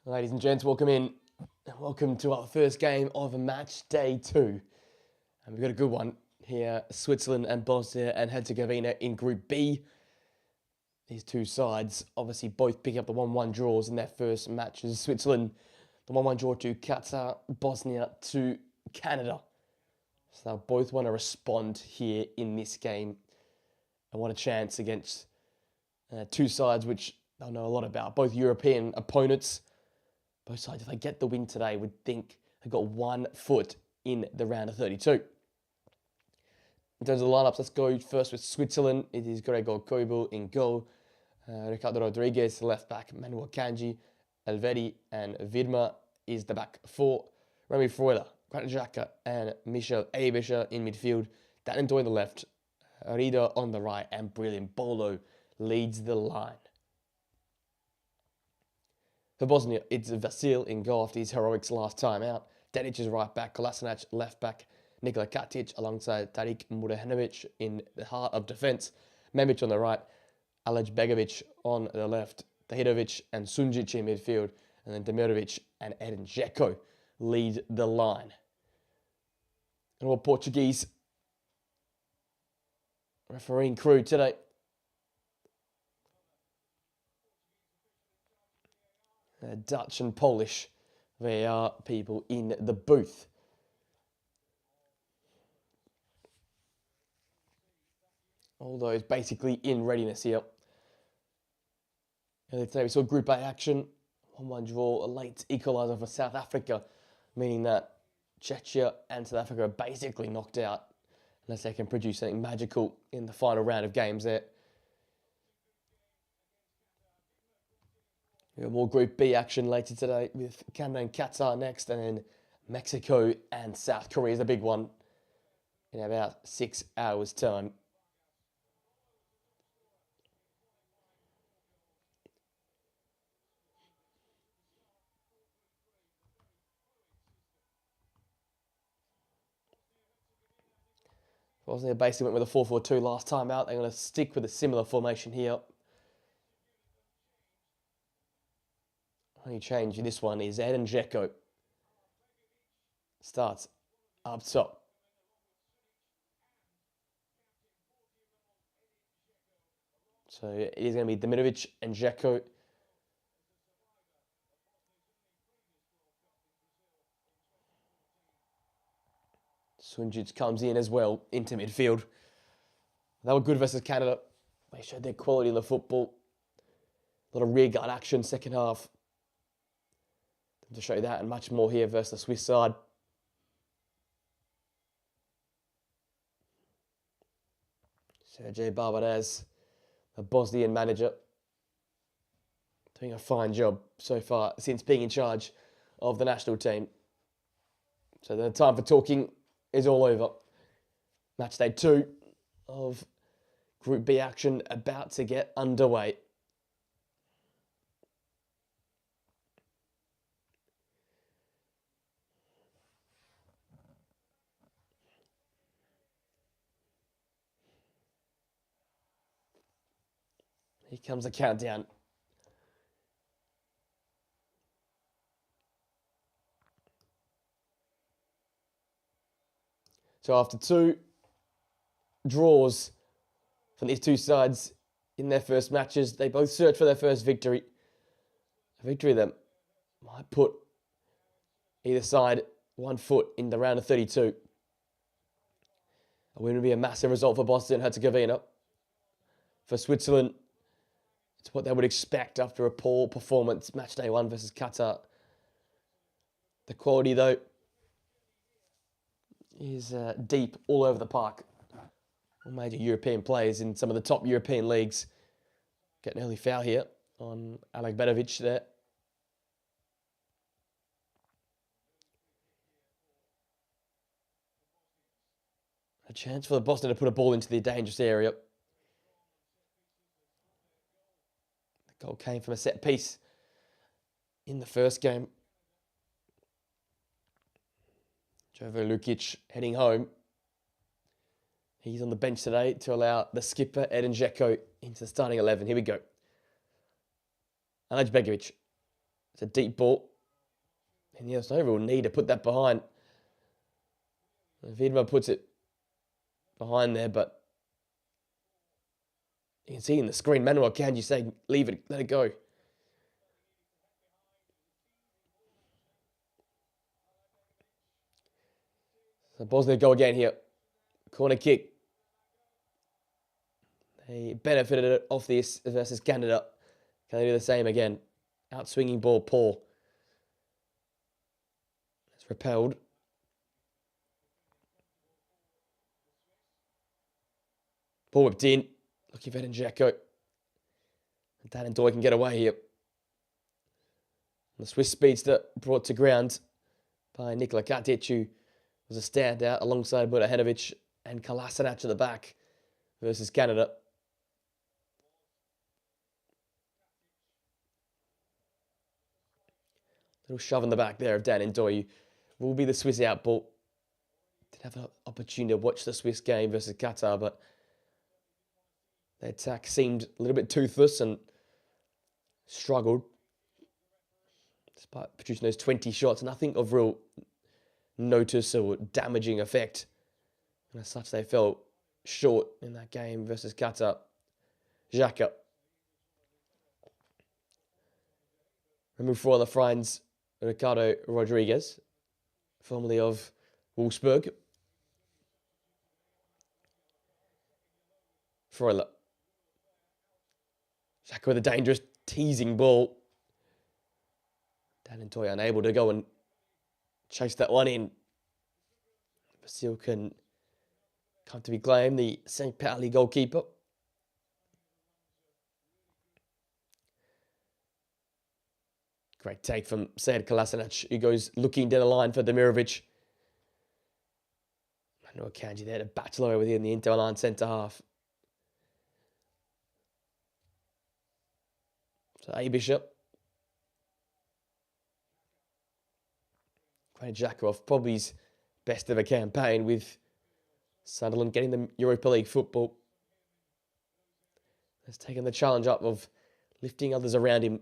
Ladies and gents, welcome in. And welcome to our first game of match day 2. And we've got a good one here. Switzerland and Bosnia and Herzegovina in Group B. These two sides obviously both picking up the 1-1 draws in their first matches. Switzerland, the 1-1 draw to Qatar, Bosnia to Canada. So they'll both want to respond here in this game. And what a chance against two sides which they'll know a lot about. Both European opponents. Both sides, if they get the win today, would think they've got 1 foot in the round of 32. In terms of the lineups, let's go first with Switzerland. It is Gregor Kobel in goal. Ricardo Rodriguez, left back. Manuel Kanji, Elvedi, and Vidma is the back 4. Remy Freuler, Granit Xhaka, and Michel Eibischer in midfield. Dan Ndoye on the left. Rida on the right, and Brilliant Bolo leads the line. For Bosnia, it's Vasil in goal after his heroics last time out. Dedic is right back, Kolasinac left back, Nikola Katic alongside Tarik Murahanovic in the heart of defence. Memic on the right, Alej Begovic on the left, Tahirovic and Sunjic in midfield, and then Demirovic and Edin Dzeko lead the line. And all Portuguese refereeing crew today. Dutch and Polish VAR people in the booth. All those basically in readiness here. Earlier today we saw Group A action. 1-1 draw, a late equaliser for South Africa, meaning that Czechia and South Africa are basically knocked out unless they can produce something magical in the final round of games there. We have more Group B action later today with Canada and Qatar next, and then Mexico and South Korea is a big one in about 6 hours' time. Bosnia basically went with a 4-4-2 last time out. They're going to stick with a similar formation here. Only change in this one is Edin Dzeko. Starts up top. So it is going to be Demirovic and Dzeko. Sunjic comes in as well into midfield. They were good versus Canada. They showed their quality in the football. A lot of rear guard action second half. To show that and much more here versus the Swiss side. Sergej Barbares, the Bosnian manager, doing a fine job so far since being in charge of the national team. So the time for talking is all over. Match day 2 of Group B action about to get underway. Here comes the countdown. So after 2 draws from these two sides in their first matches, they both search for their first victory. A victory that might put either side 1 foot in the round of 32. A win would be a massive result for Bosnia and Herzegovina. For Switzerland, it's what they would expect after a poor performance, match day 1 versus Qatar. The quality, though, is deep all over the park. All major European players in some of the top European leagues. Get an early foul here on Alek Bedovic there. A chance for the Bosnia to put a ball into the dangerous area. Goal came from a set piece in the first game. Jovo Lukic heading home. He's on the bench today to allow the skipper, Edin Dzeko, into the starting 11. Here we go. Alej Begovic It's a deep ball. And there's no real need to put that behind. Vidma puts it behind there, but you can see in the screen, Manuel Akanji saying, leave it, let it go. So Bosnia go again here. Corner kick. They benefited off this versus Canada. Can they do the same again? Outswinging ball, poor. It's repelled. Ball whipped in. Looking for Dzeko. Dan and Doy can get away here. The Swiss speedster brought to ground by Nikola Katic, who was a standout alongside Murahenovic and Kolasinac at the back versus Canada. Little shove in the back there of Dan and Doy. Will be the Swiss out ball. Did have an opportunity to watch the Swiss game versus Qatar, but their attack seemed a little bit toothless and struggled. Despite producing those 20 shots, nothing of real notice or damaging effect. And as such, they fell short in that game versus Qatar. Xhaka. Remove for the finds Ricardo Rodriguez, formerly of Wolfsburg. Freuler. Xhaka with a dangerous teasing ball. Dan and Toy unable to go and chase that one in. Vasil can come to be claimed, the St. Pauli goalkeeper. Great take from Sead Kolasinac, who goes looking down the line for Demirovic. Manuel Akanji there to battle over in the Inter line centre half. So A. Bishop. Granit Xhaka off probably his best ever campaign with Sunderland getting the Europa League football. Has taken the challenge up of lifting others around him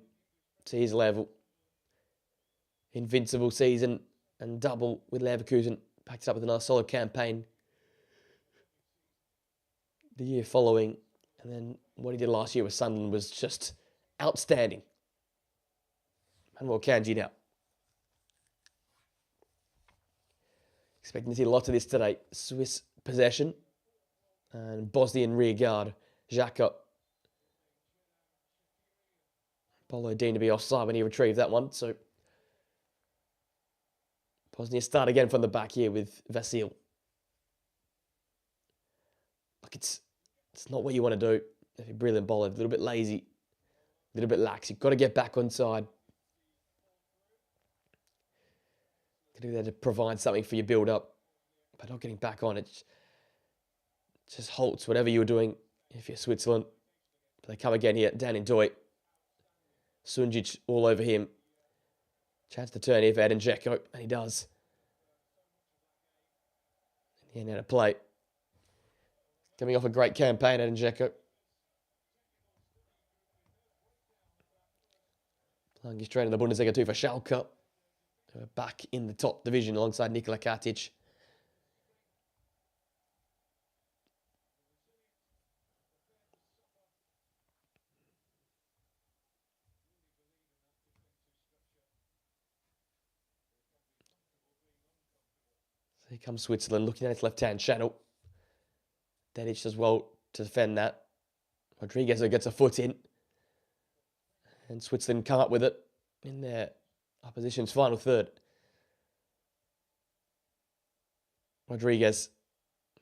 to his level. Invincible season and double with Leverkusen. Packed it up with another solid campaign the year following. And then what he did last year with Sunderland was just outstanding. Manuel Akanji now. Expecting to see lots of this today. Swiss possession and Bosnian rear guard. Xhaka. Polo deemed to be offside when he retrieved that one. So Bosnia start again from the back here with Vasil. Look, it's not what you want to do. If you're brilliant bowler, a little bit lazy, a little bit lax. You've got to get back on side. Got to do that to provide something for your build-up. But not getting back on, it just halts whatever you're doing if you're Switzerland. But they come again here, Dan and Doy. Sunjic all over him. Chance to turn here for Edin Dzeko, and he does. And he had to play. Coming off a great campaign, Edin Dzeko. Playing straight in the Bundesliga too for Schalke. Back in the top division alongside Nikola Katic. So here comes Switzerland looking at its left-hand channel. Dedic does well to defend that. Rodriguez gets a foot in. And Switzerland come up with it in their opposition's final third. Rodriguez,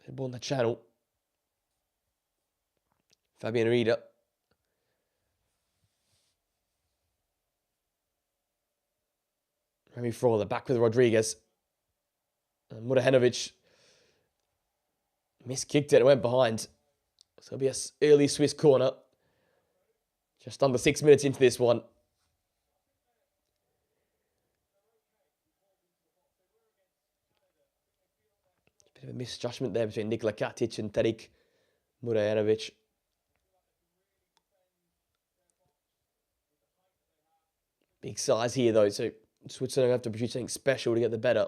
ball in the channel. Fabian Rieder. Remy Freuler back with Rodriguez. And Murahenovic miskicked it and went behind. So it'll be an early Swiss corner. Just under 6 minutes into this one. Bit of a misjudgment there between Nikola Katic and Tarik Murahenovic. Big size here, though, so Switzerland have to produce something special to get the better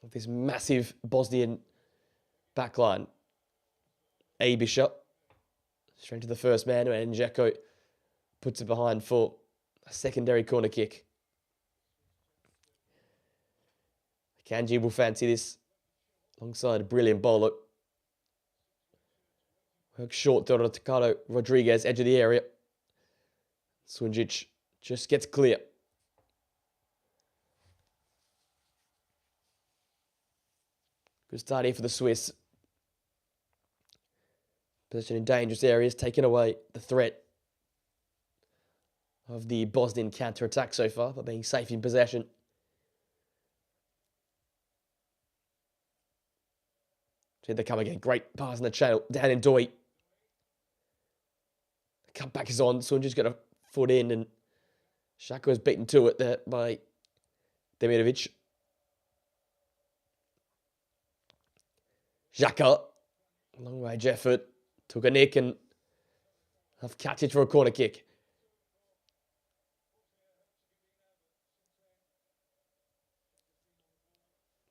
of this massive Bosnian backline. Abisha, straight to the first man, and Dzeko puts it behind for a secondary corner kick. Kanji will fancy this alongside a brilliant bowler. Works short to Ricardo Rodriguez, edge of the area. Sunjic just gets clear. Good start here for the Swiss. Possession in dangerous areas, taking away the threat of the Bosnian counter-attack so far, but being safe in possession. See they come again. Great pass in the channel. Down in Doi. The cutback is on. Sunji's got a foot in, and Shako is beaten to it there by Demirovic. Xhaka, long range effort, took a nick and have Katic for a corner kick.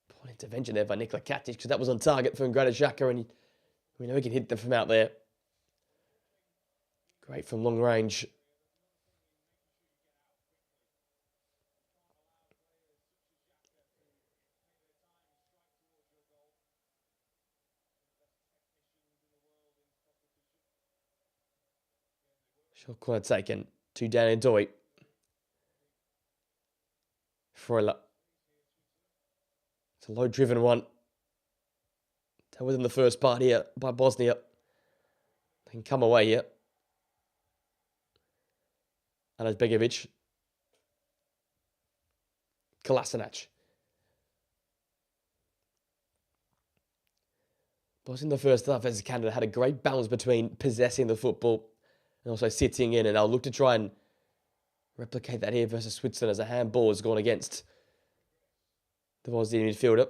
Poor intervention there by Nikola Katic, because that was on target for Granit Xhaka, and we know he can hit them from out there. Great from long range. Shot corner taken. 2 down in Doi. Freuler. It's a low-driven one. Dealt with in the first part here by Bosnia. They can come away here. And Begovic. Kolasinac. Bosnia in the first half as Canada had a great balance between possessing the football and also sitting in, and I'll look to try and replicate that here versus Switzerland as a handball has gone against the Bosnian midfielder.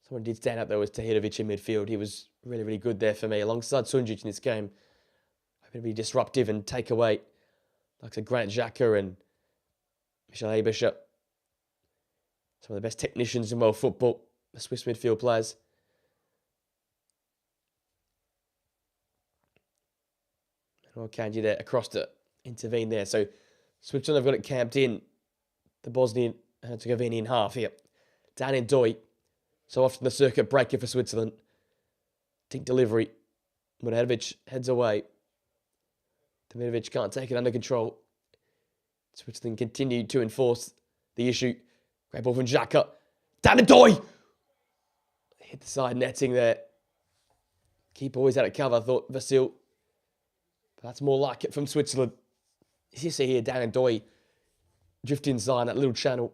Someone did stand up, though, was Tahirovic in midfield. He was really, really good there for me, alongside Sunjic in this game. Hoping to be disruptive and take away, like Granit Xhaka and Michel Abisha. Some of the best technicians in world football, the Swiss midfield players. Well, Kanji there across to intervene there. So Switzerland have got it camped in. The Bosnian Herzegovina in half here. Down in Doi. So often the circuit breaker for Switzerland. Deep delivery. Muratovic heads away. Demirovic can't take it under control. Switzerland continue to enforce the issue. Great ball from Xhaka. Down in Doi! Hit the side netting there. Keeper always out of cover, I thought, Vasil. But that's more like it from Switzerland. As you see here, down in Doi, drift inside that little channel.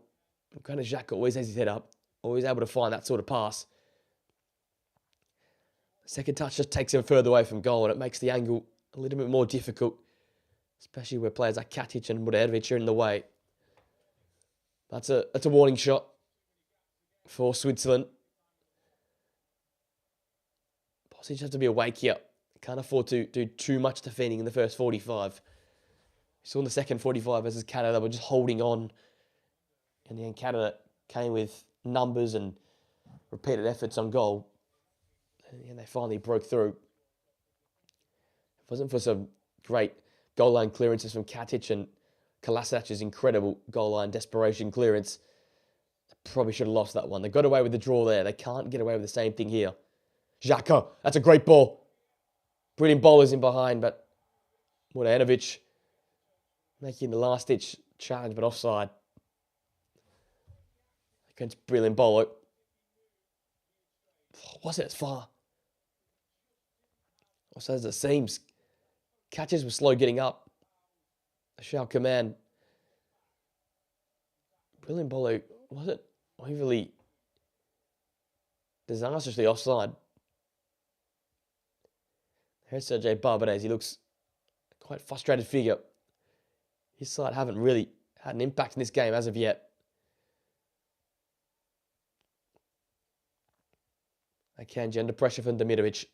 Granit Xhaka always has his head up. Always able to find that sort of pass. The second touch just takes him further away from goal, and it makes the angle a little bit more difficult, especially where players like Katic and Muratovic are in the way. That's a warning shot for Switzerland. Bosnia just have to be awake here. Can't afford to do too much defending in the first 45. We saw in the second 45 versus Canada, were just holding on. And then Canada came with numbers and repeated efforts on goal. And they finally broke through. If it wasn't for some great goal line clearances from Katic and Kolasinac's incredible goal line desperation clearance, they probably should have lost that one. They got away with the draw there. They can't get away with the same thing here. Xhaka, that's a great ball. Brilliant bowlers in behind, but Muratovic making the last-ditch challenge, but offside. Against brilliant bowler. Was it as far? Also, as it seems, catches were slow getting up. A shout command. Brilliant bowler. Wasn't overly disastrously offside. Here's Sergei Barbares. He looks quite frustrated figure. His side haven't really had an impact in this game as of yet. Akanji under pressure from Demirovic.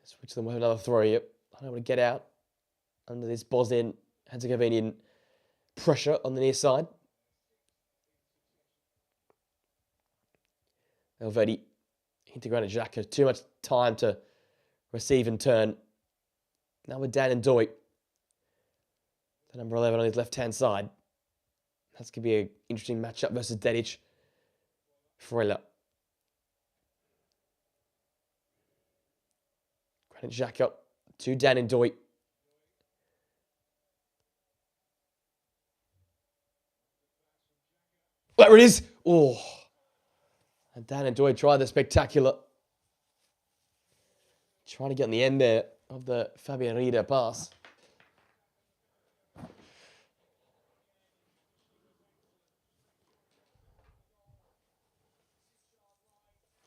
Switch them with another throw here. I don't want to get out under this Bosnian Herzegovinian pressure on the near side. Elvedi integrated Xhaka. Too much time to receive and turn. Now with Dan and Doy. The number 11 on his left-hand side. That's going to be an interesting matchup versus Dedic. Frela. Granit Xhaka to Dan and Doy. There it is. Oh. And Dan and Doy tried the spectacular. Trying to get on the end there of the Fabian Rieder pass.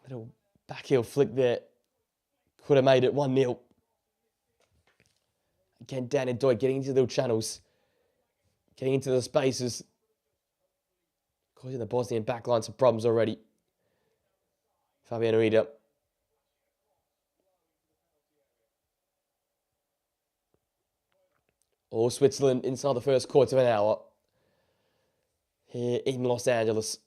Little backheel flick there. Could have made it 1-0. Again, Dan and Doy getting into the little channels. Getting into the spaces. Causing the Bosnian backline some problems already. Fabian Rieder. All Switzerland inside the first quarter of an hour. Here in Los Angeles.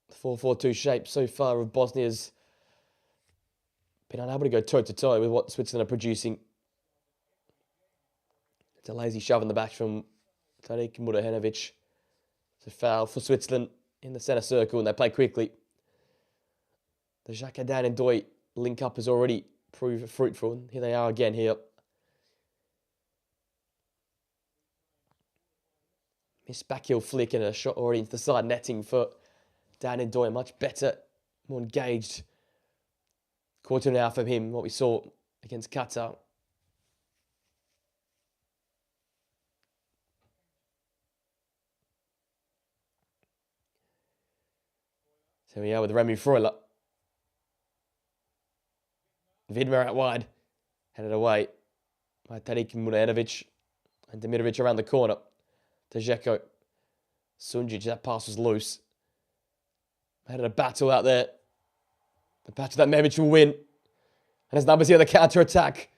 The 4-4-2 shape so far of Bosnia's been unable to go toe-to-toe with what Switzerland are producing. It's a lazy shove in the back from Tariq Murahenovic. It's a foul for Switzerland in the centre circle, and they play quickly. The Xhaka, Dan and Doy link up has already proved fruitful, and here they are again here. Missed backheel flick and a shot already into the side netting for Dan and Doy. Much better, more engaged quarter now from him, what we saw against Qatar. So we are with Remy Freuler. Vidmar out wide. Headed away by Tariq Muranovic. And Demirovic around the corner to Dzeko. Sunjic, that pass was loose. Had a battle out there. The battle that Memic will win. And his numbers here on the counter-attack.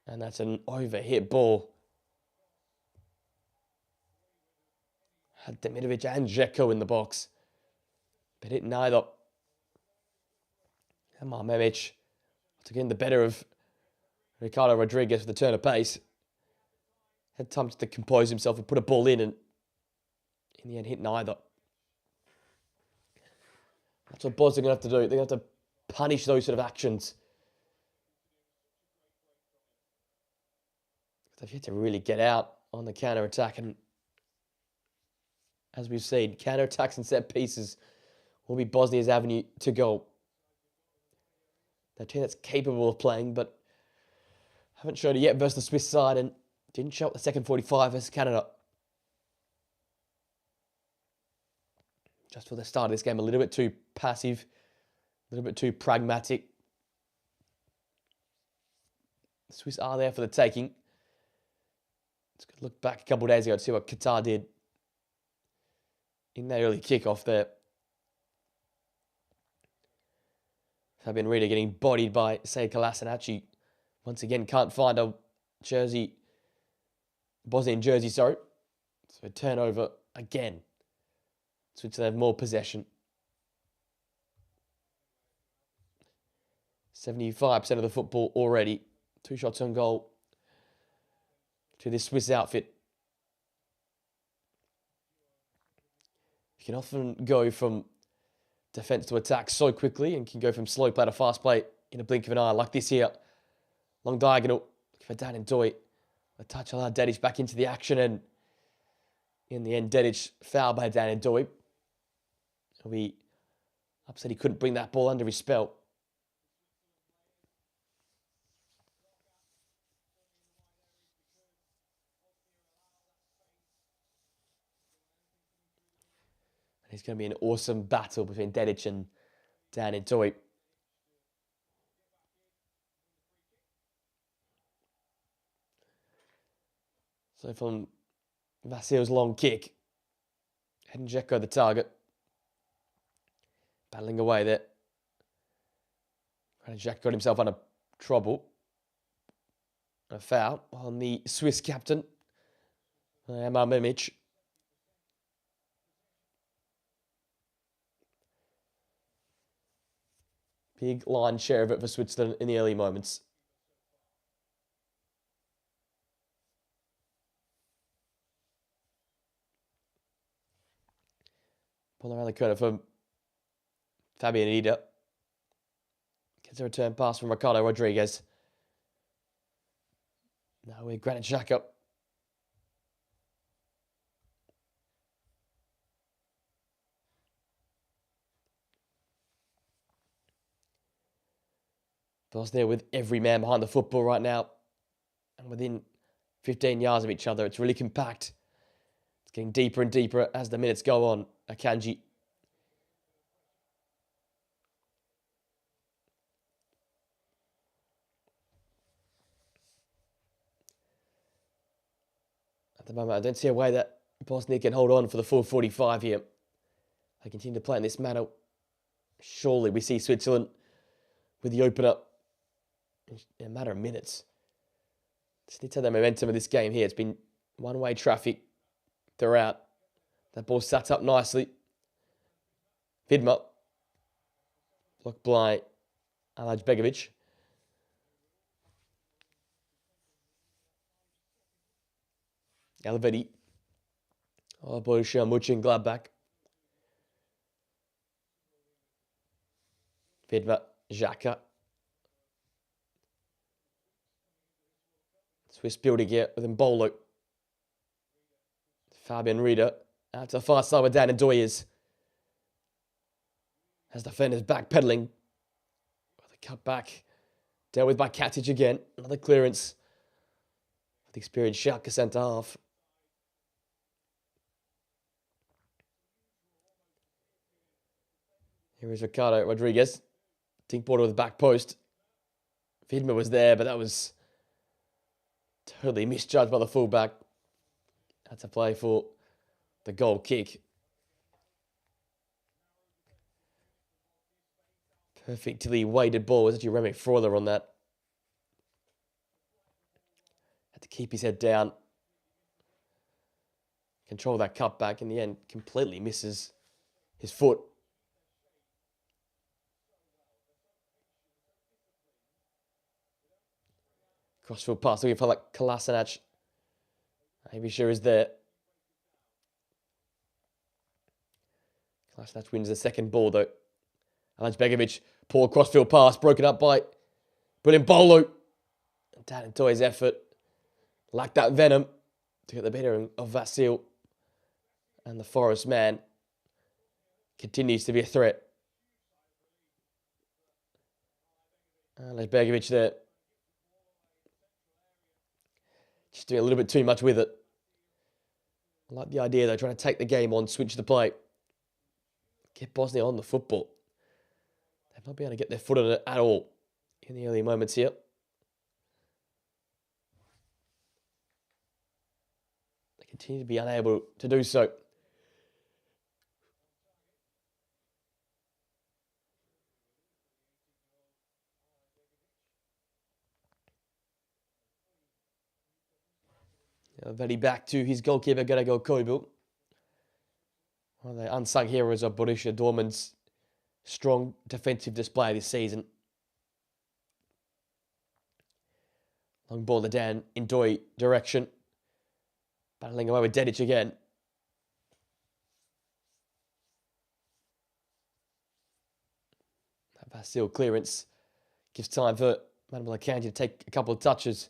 And that's an overhit ball. Had Demirovic and Dzeko in the box. But hit neither. Come on, Memic. Once again, the better of Ricardo Rodriguez for the turn of pace. Had time to compose himself and put a ball in, and in the end hit neither. That's what Bosnia are going to have to do. They're going to have to punish those sort of actions. They've had to really get out on the counter-attack, and as we've seen, counter-attacks and set pieces will be Bosnia's avenue to goal. They're a team that's capable of playing, but haven't showed it yet versus the Swiss side, and didn't show up the second 45 versus Canada. Just for the start of this game, a little bit too passive, a little bit too pragmatic. The Swiss are there for the taking. Let's look back a couple of days ago to see what Qatar did in their early kickoff there. Fabian Rieder getting bodied by Sead Kolasinac. Once again, can't find a jersey, Bosnian jersey, sorry. So turnover again. Switzerland have more possession. 75% of the football already. 2 shots on goal to this Swiss outfit. You can often go from defence to attack so quickly, and can go from slow play to fast play in a blink of an eye, like this here. Long diagonal for Dan and Doy. A touch allowed Dedic back into the action, and in the end, Dedic fouled by Dan and Doy. He'll be upset he couldn't bring that ball under his spell. It's going to be an awesome battle between Dedic and Dan and Toy. So from Vasil's long kick, Hednjeko the target. Battling away there. Jack got himself under trouble. A foul on the Swiss captain, Amar Mimic. Big line share of it for Switzerland in the early moments. Pull around the corner from Fabian Ida. Gets a return pass from Ricardo Rodriguez. Now we're Granit Xhaka. Bosnia with every man behind the football right now. And within 15 yards of each other. It's really compact. It's getting deeper and deeper as the minutes go on. Akanji. At the moment, I don't see a way that Bosnia can hold on for the full 45 here. They continue to play in this manner. Surely we see Switzerland with the opener in a matter of minutes. Just need to have the momentum of this game here. It's been one-way traffic throughout. That ball sat up nicely. Vidma. Blocked by Alaj Begovic. Elvedi. Oh, Borussia Mönchengladbach. Vidma. Xhaka. Swiss building here with Mbolo. Fabian Rieder out to the far side with Dan and Doyers. As defenders backpedaling. The cut back. Dealt with by Katic again. Another clearance. The experienced Schalke centre half. Here is Ricardo Rodriguez. Dink border with the back post. Vidma was there, but that was totally misjudged by the fullback. Had to play for the goal kick. Perfectly weighted ball. It was actually Remy Freuler on that. Had to keep his head down. Control that cutback. In the end, completely misses his foot. Crossfield pass, looking for like Kolasinac. Maybe sure is there. Kolasinac wins the second ball though. Alaj Begovic, poor crossfield pass, broken up by brilliant Bolo. And Dan Toy's effort lacked that venom to get the better of Vasil. And the Forest man continues to be a threat. Alaj Begovic there. Just doing a little bit too much with it. I like the idea, though, trying to take the game on, switch the play. Get Bosnia on the football. They've not been able to get their foot on it at all in the early moments here. They continue to be unable to do so. Very back to his goalkeeper, Gerego Koibu. One of the unsung heroes of Borussia Dortmund's strong defensive display this season. Long ball to Dan in Doy direction. Battling away with Dedic again. That Vasil clearance gives time for Manuel Akanji to take a couple of touches.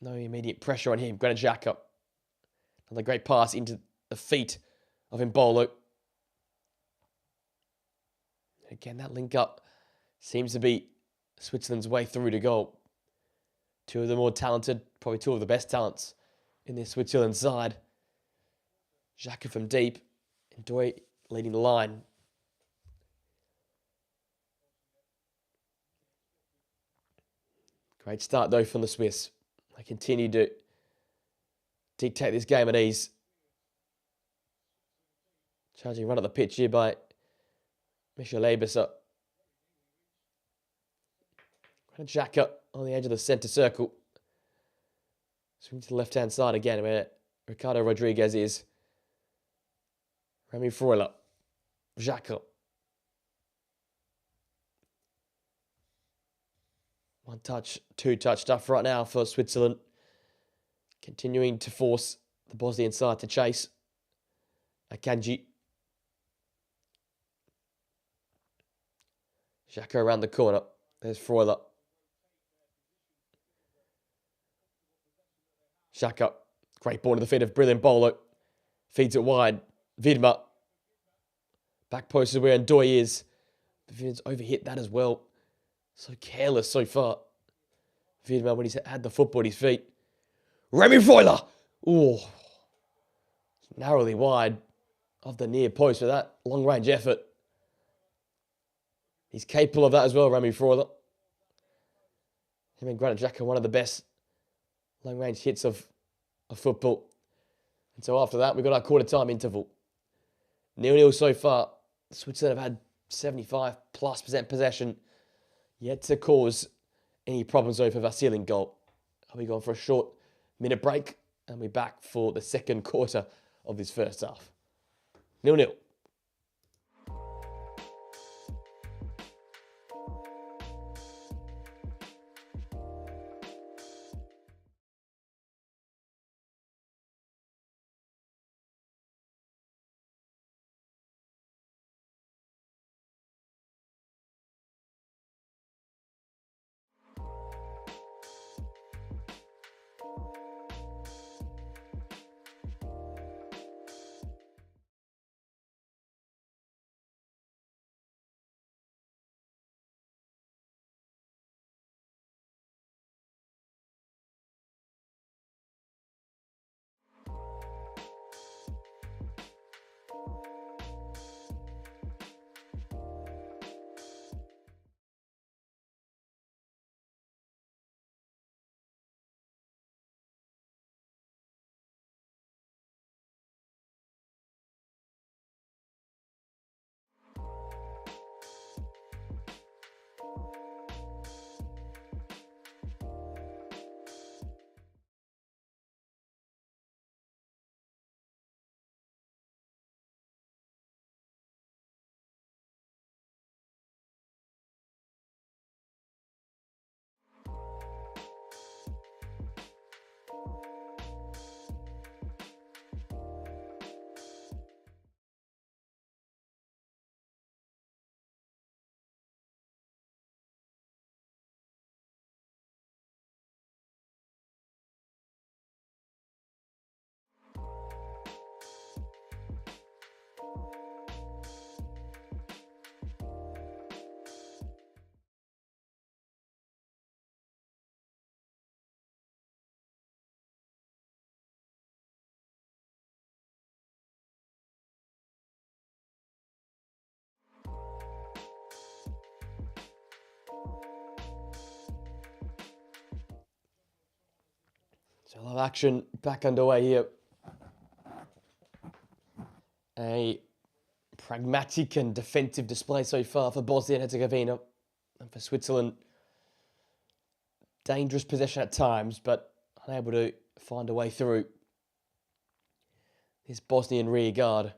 No immediate pressure on him. Granit Xhaka. Another great pass into the feet of Mbolo. Again, that link up seems to be Switzerland's way through to goal. Two of the more talented, probably two of the best talents in this Switzerland side. Xhaka from deep. Doi leading the line. Great start, though, from the Swiss. They continue to dictate this game at ease. Charging run at the pitch here by Michel Abisa. Xhaka on the edge of the centre circle. Swing to the left-hand side again where Ricardo Rodriguez is. Remy Freuler. Xhaka. One touch, two touch stuff right now for Switzerland. Continuing to force the Bosnian side to chase. Akanji. Xhaka around the corner. There's Freuler. Xhaka. Great ball to the feet of brilliant bowler. Feeds it wide. Vidma. Back post is where Ndoye is. Vidma's overhit that as well. So careless so far. Vidma when he's had the football at his feet. Remy Freuler. Ooh. Narrowly wide of the near post for that long range effort. He's capable of that as well, Remy Freuler. Him and Granit Xhaka, one of the best long range hits of football. And so after that, we've got our quarter time interval. 0-0 so far. Switzerland have had 75+% possession. Yet to cause any problems over Vasil in goal. Are we going for a short minute break? And we're back for the second quarter of this first half. 0-0. So a lot of action back underway here. A pragmatic and defensive display so far for Bosnia and Herzegovina. And for Switzerland, dangerous possession at times, but unable to find a way through this Bosnian rear guard.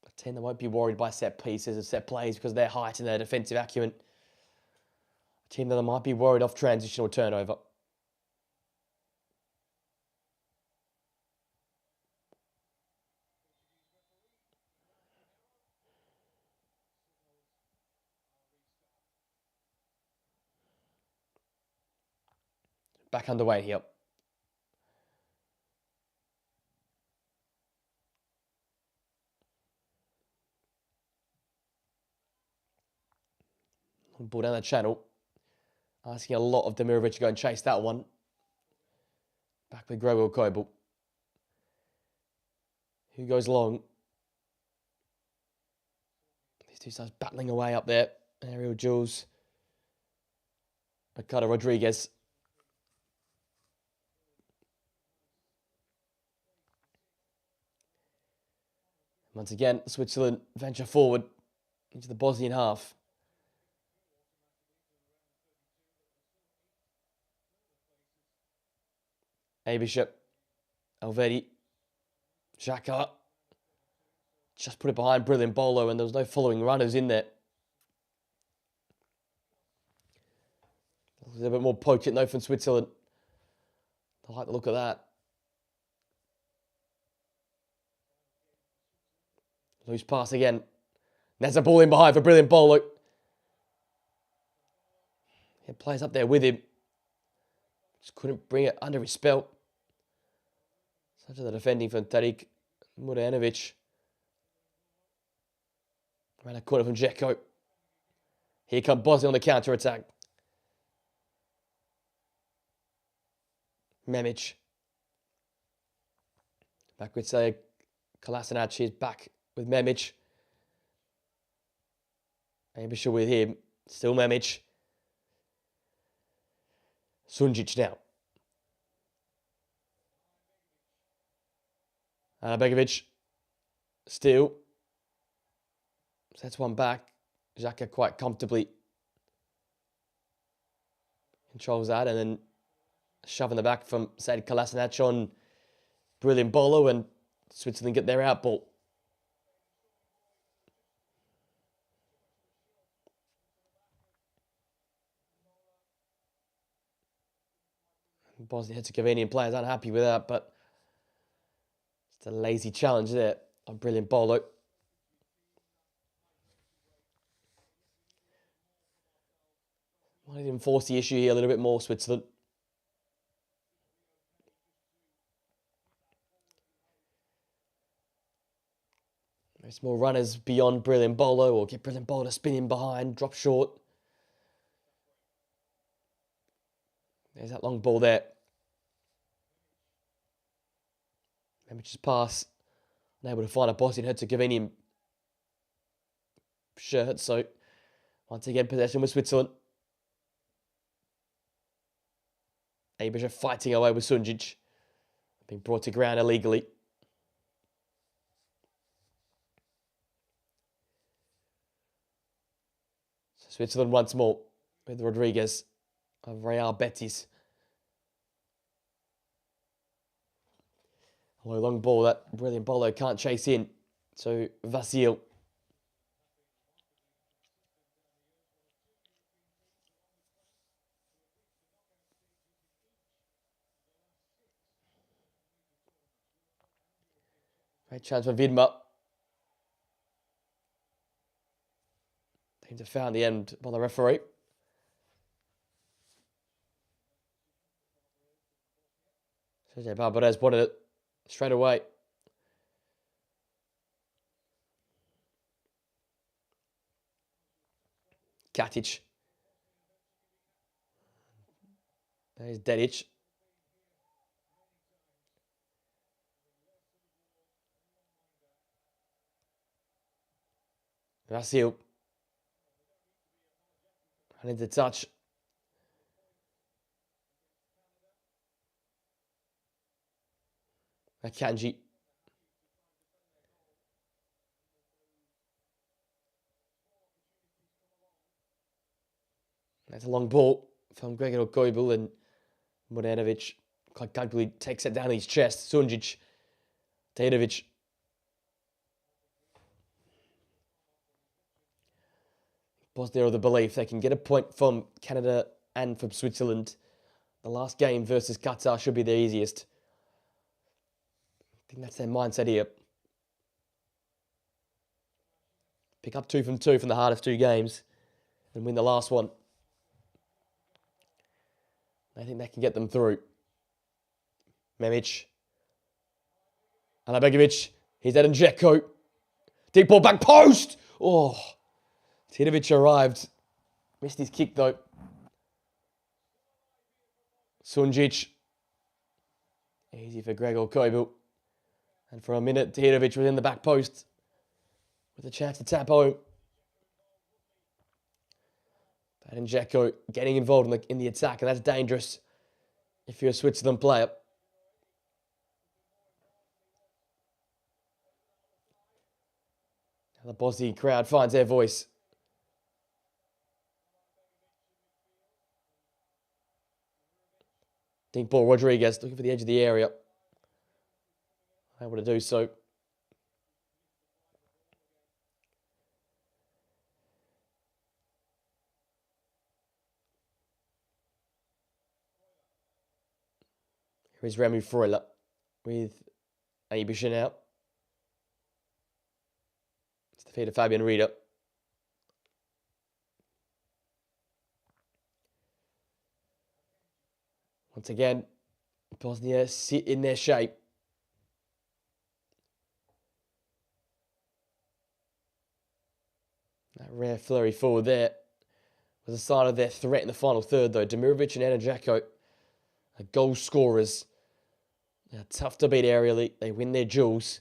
A team that won't be worried by set pieces and set plays because of their height and their defensive acumen. A team that might be worried off transition or turnover. Back underway here. Ball down the channel. Asking a lot of Demirovic to go and chase that one. Back with Growell Kobel. Who goes long? These two sides battling away up there. Aerial Jules. Ricardo Rodriguez. Once again, Switzerland venture forward into the Bosnian half. A Bishop. Alvedi. Xhaka. Just put it behind brilliant Bolo, and there was no following runners in there. A little bit more potent though from Switzerland. I like the look of that. Loose pass again. There's a ball in behind for brilliant Bolo. He had players up there with him. Just couldn't bring it under his spell. Such a defending from Tariq Muranovic. Around a corner from Dzeko. Here come Bosnia on the counter-attack. Memic. Back with Kolasinac is back with Memic. Abisha with him. Still Memic. Sunjic now. Begovic. Still. Sets one back. Xhaka quite comfortably controls that, and then shoving the back from Said Kolasinac on brilliant Bolo, and Switzerland get their outball. Bosnia-Herzegovinian players aren't happy with that, but it's a lazy challenge there on brilliant Bolo. Might even force the issue here a little bit more, Switzerland. There's more runners beyond brilliant Bolo, or get brilliant Bolo to spin in behind, drop short. There's that long ball there. Memic's pass. Unable to find a Bosnian-Herzegovinian shirt, so once again possession with Switzerland. Abisha fighting away with Sunjic. Being brought to ground illegally. So Switzerland once more with Rodriguez of Real Betis. A low long ball that brilliant Bolo can't chase in. So Vasil. Great chance for Vidma. Seems to found the end by the referee. Sergio Barbarez wanted it straight away. Katic. There's Dedic. Vasil. And into touch. Akanji. That's a long ball from Gregor Koibel, and Muranovic quite comfortably takes it down his chest. Sunjic. Tejdovic. Bosnia of the belief they can get a point from Canada and from Switzerland. The last game versus Qatar should be the easiest. I think that's their mindset here. Pick up 2 from 2 from the hardest 2 games and win the last one. I think that can get them through. Memic. Begovic. He's at Dzeko. Deep ball back post. Oh. Titovic arrived. Missed his kick though. Sunjic. Easy for Gregor Koibel. And for a minute, Tirovic was in the back post with a chance to tap home. And Dzeko getting involved in the attack, and that's dangerous if you're a Switzerland player. Now the Bosnian crowd finds their voice. Dink ball, Rodriguez looking for the edge of the area. Able to do so. Here is Remy Freuler with Abisha now. It's the feet of Fabian Rieder. Once again, Bosnia sit in their shape. That rare flurry forward there was a sign of their threat in the final third, though. Demirovic and Dzeko are goal scorers. They're tough to beat aerially. They win their duels.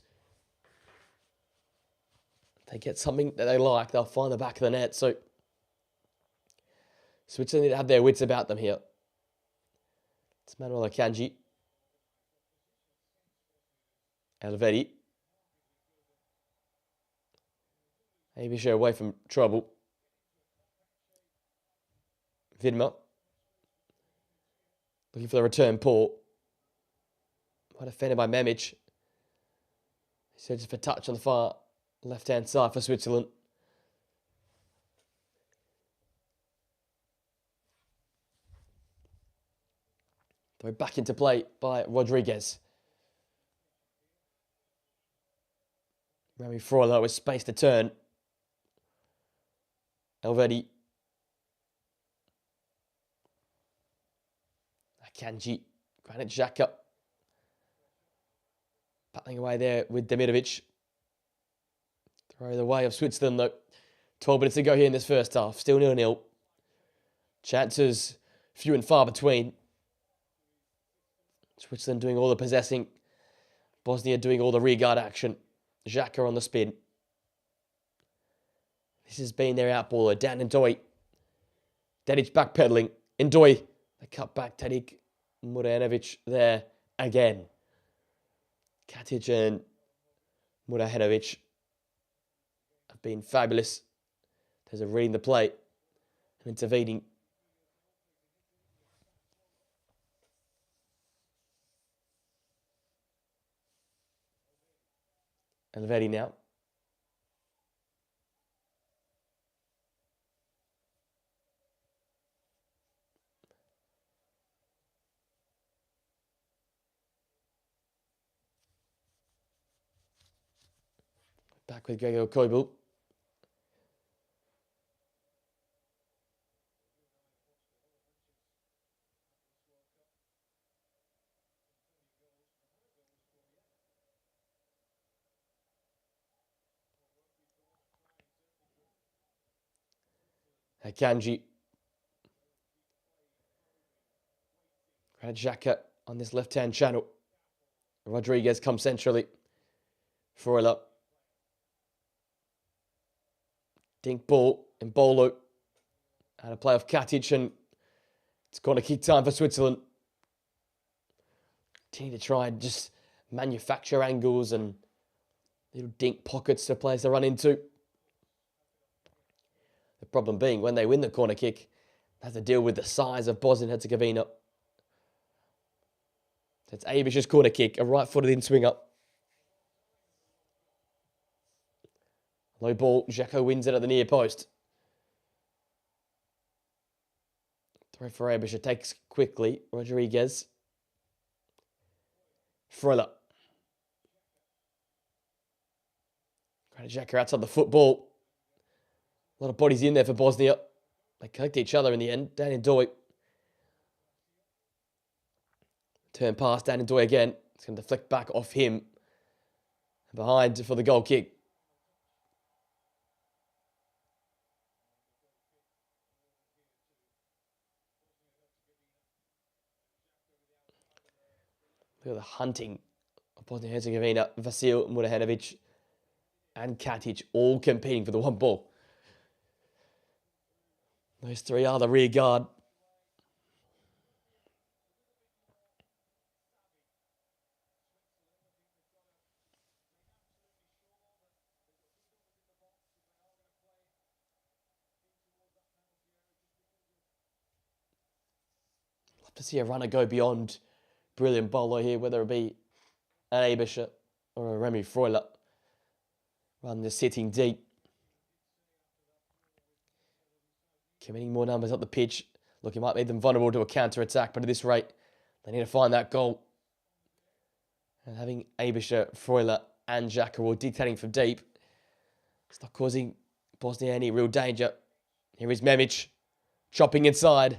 If they get something that they like, they'll find the back of the net. So Switzerland need to have their wits about them here. It's Manuel Akanji. Elvedi. Abisha away from trouble. Vidma. Looking for the return Paul. Well defended by Memic. He searches for touch on the far left-hand side for Switzerland. Throw back into play by Rodriguez. Remy Freuler with space to turn. Elvedi. Akanji. Granit Xhaka. Battling away there with Demirovic. Throw the way of Switzerland though. 12 minutes to go here in this first half. Still 0-0. Chances few and far between. Switzerland doing all the possessing. Bosnia doing all the rearguard action. Xhaka on the spin. This has been their outballer. Down Ndoye. Dedic backpedaling. Ndoye. The cut back. Tadic Muranovic there again. Katic and Murahenovic have been fabulous. There's a reading the play and intervening. Elvedi now. Back with Gregor Kobel. Akanji. Granit Xhaka on this left-hand channel. Rodriguez comes centrally. Freuler. Dink ball and Bolo. Out of play off Katic, and it's corner kick time for Switzerland. Continue to try and just manufacture angles and little dink pockets to players to run into. The problem being when they win the corner kick, they have to deal with the size of Bosnia and Herzegovina. So it's Abish's corner kick, a right-footed in-swinger. Low ball, Dzeko wins it at the near post. Throw for Abisha, takes quickly. Rodriguez. Freuler. Granit Xhaka outside the football. A lot of bodies in there for Bosnia. They collect each other in the end. Down Ndoye. Turn pass, down Ndoye again. It's going to deflect back off him. Behind for the goal kick. Look at the hunting Bosnia-Herzegovina, Vasil, Murahenovic, and Katic all competing for the one ball. Those three are the rear guard. Love to see a runner go beyond brilliant bowler here, whether it be an Abisha or a Remy Freuler. Run just sitting deep. Committing more numbers up the pitch. Look, it might make them vulnerable to a counter-attack, but at this rate, they need to find that goal. And having Abisha, Freuler, and Xhaka all dictating from deep, it's not causing Bosnia any real danger. Here is Memic, chopping inside.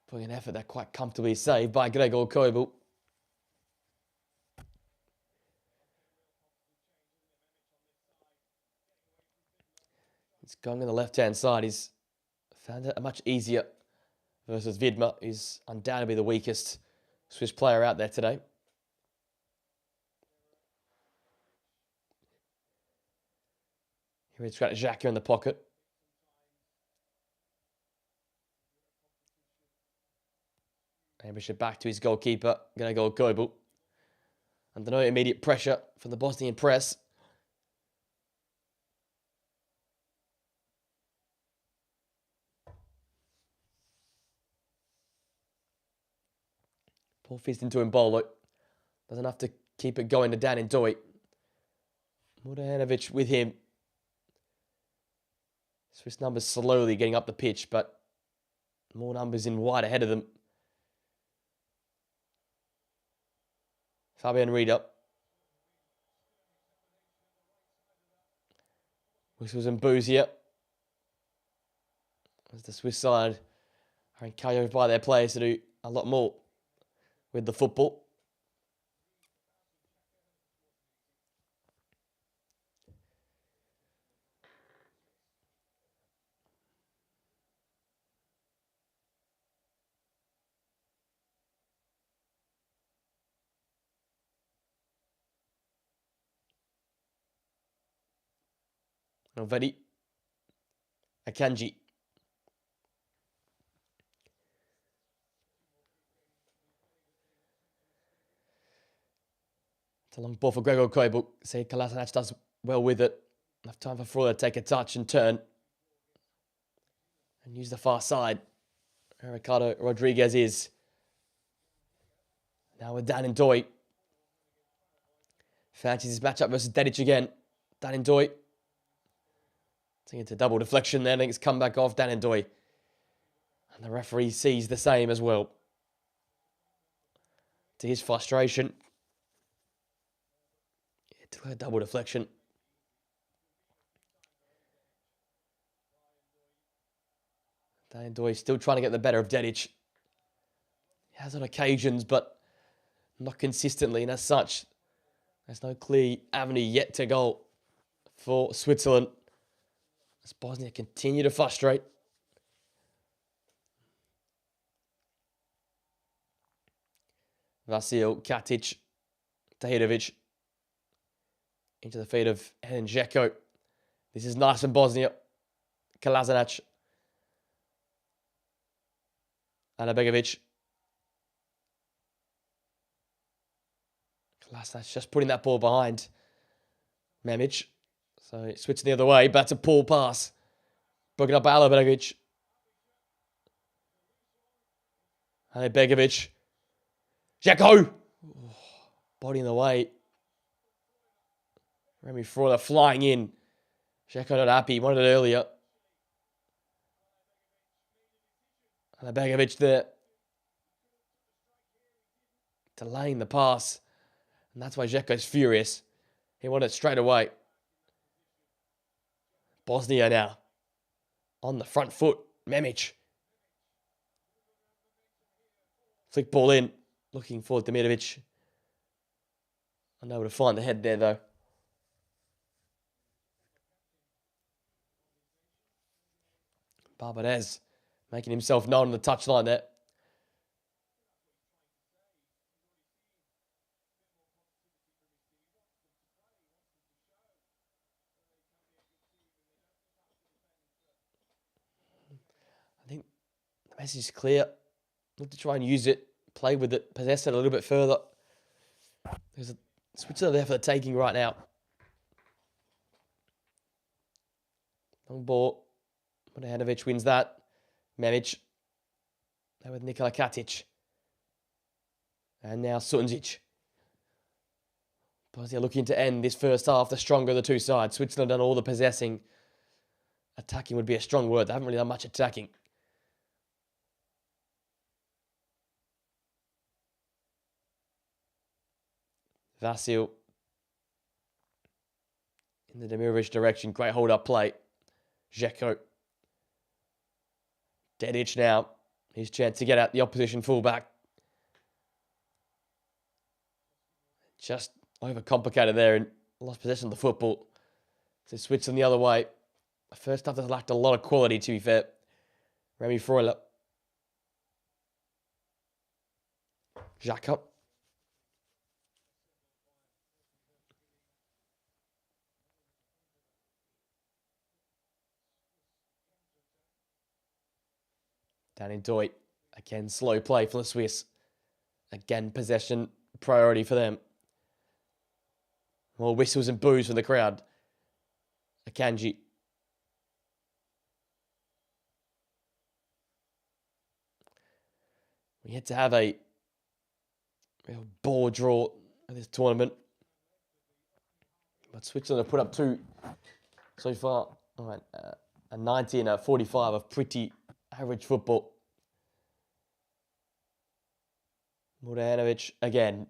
Putting an effort that quite comfortably saved by Gregor Kobel. It's going on the left-hand side. He's found it much easier versus Vidma, who's undoubtedly the weakest Swiss player out there today. Here he's got Xhaka in the pocket. Ambusher back to his goalkeeper, Gregor Kobel. Under no immediate pressure from the Bosnian press. Ball fist into Mbolo. Doesn't have to keep it going to Dan and Doi. Murahenovic with him. Swiss numbers slowly getting up the pitch, but more numbers in wide ahead of them. Fabian Rieder. Whistles and boos here. As the Swiss side are encouraged by their players to do a lot more with the football. Novedi. Akanji. It's a long ball for Gregor Kobel. Say Kolasinac does well with it. Enough time for Freuler to take a touch and turn. And use the far side. Where Ricardo Rodriguez is. Now with Dan and Doi. Fancies his matchup versus Dedic again. Dan and Doi. I think it's a double deflection there. I think it's come back off Dan and Doi. And the referee sees the same as well. To his frustration. It took a double deflection. Dan and Doi still trying to get the better of Dedic. He has on occasions, but not consistently. And as such, there's no clear avenue yet to goal for Switzerland. As Bosnia continue to frustrate. Vasil, Katic, Tahirovic. Into the feet of Edin Dzeko. This is nice from Bosnia. Kolasinac. Anabegovic. Kolasinac just putting that ball behind Memic. So switching the other way, but that's a poor pass. Broken up by Anabegovic. Anabegovic. Dzeko! Body in the way. Remy Freuler flying in. Dzeko not happy. Wanted it earlier. Anabegovic there. Delaying the pass. And that's why Dzeko's furious. He wanted it straight away. Bosnia now. On the front foot. Memic. Flick ball in. Looking for Demirovic. Unable to find the head there though. Barbadez making himself known on the touchline there. Message is clear. Look to try and use it, play with it, possess it a little bit further. There's a Switzerland there for the taking right now. Long ball. Mladenovic wins that. Memic. Now with Nikola Katic. And now Sunjic. Bosnia looking to end this first half, the stronger of the two sides. Switzerland done all the possessing. Attacking would be a strong word. They haven't really done much attacking. Vasil. In the Demirovic direction. Great hold-up play. Dzeko. Dedic now. His chance to get out the opposition fullback. Just overcomplicated there and lost possession of the football. So Switzerland the other way. The first half has lacked a lot of quality, to be fair. Remy Freuler. Xhaka. Danny Doit. Again, slow play for the Swiss. Again, possession priority for them. More whistles and boos from the crowd. Akanji. We had to have a real ball draw in this tournament. But Switzerland have put up two so far. All right, a 90 and a 45 of pretty average football. Mladenovic again.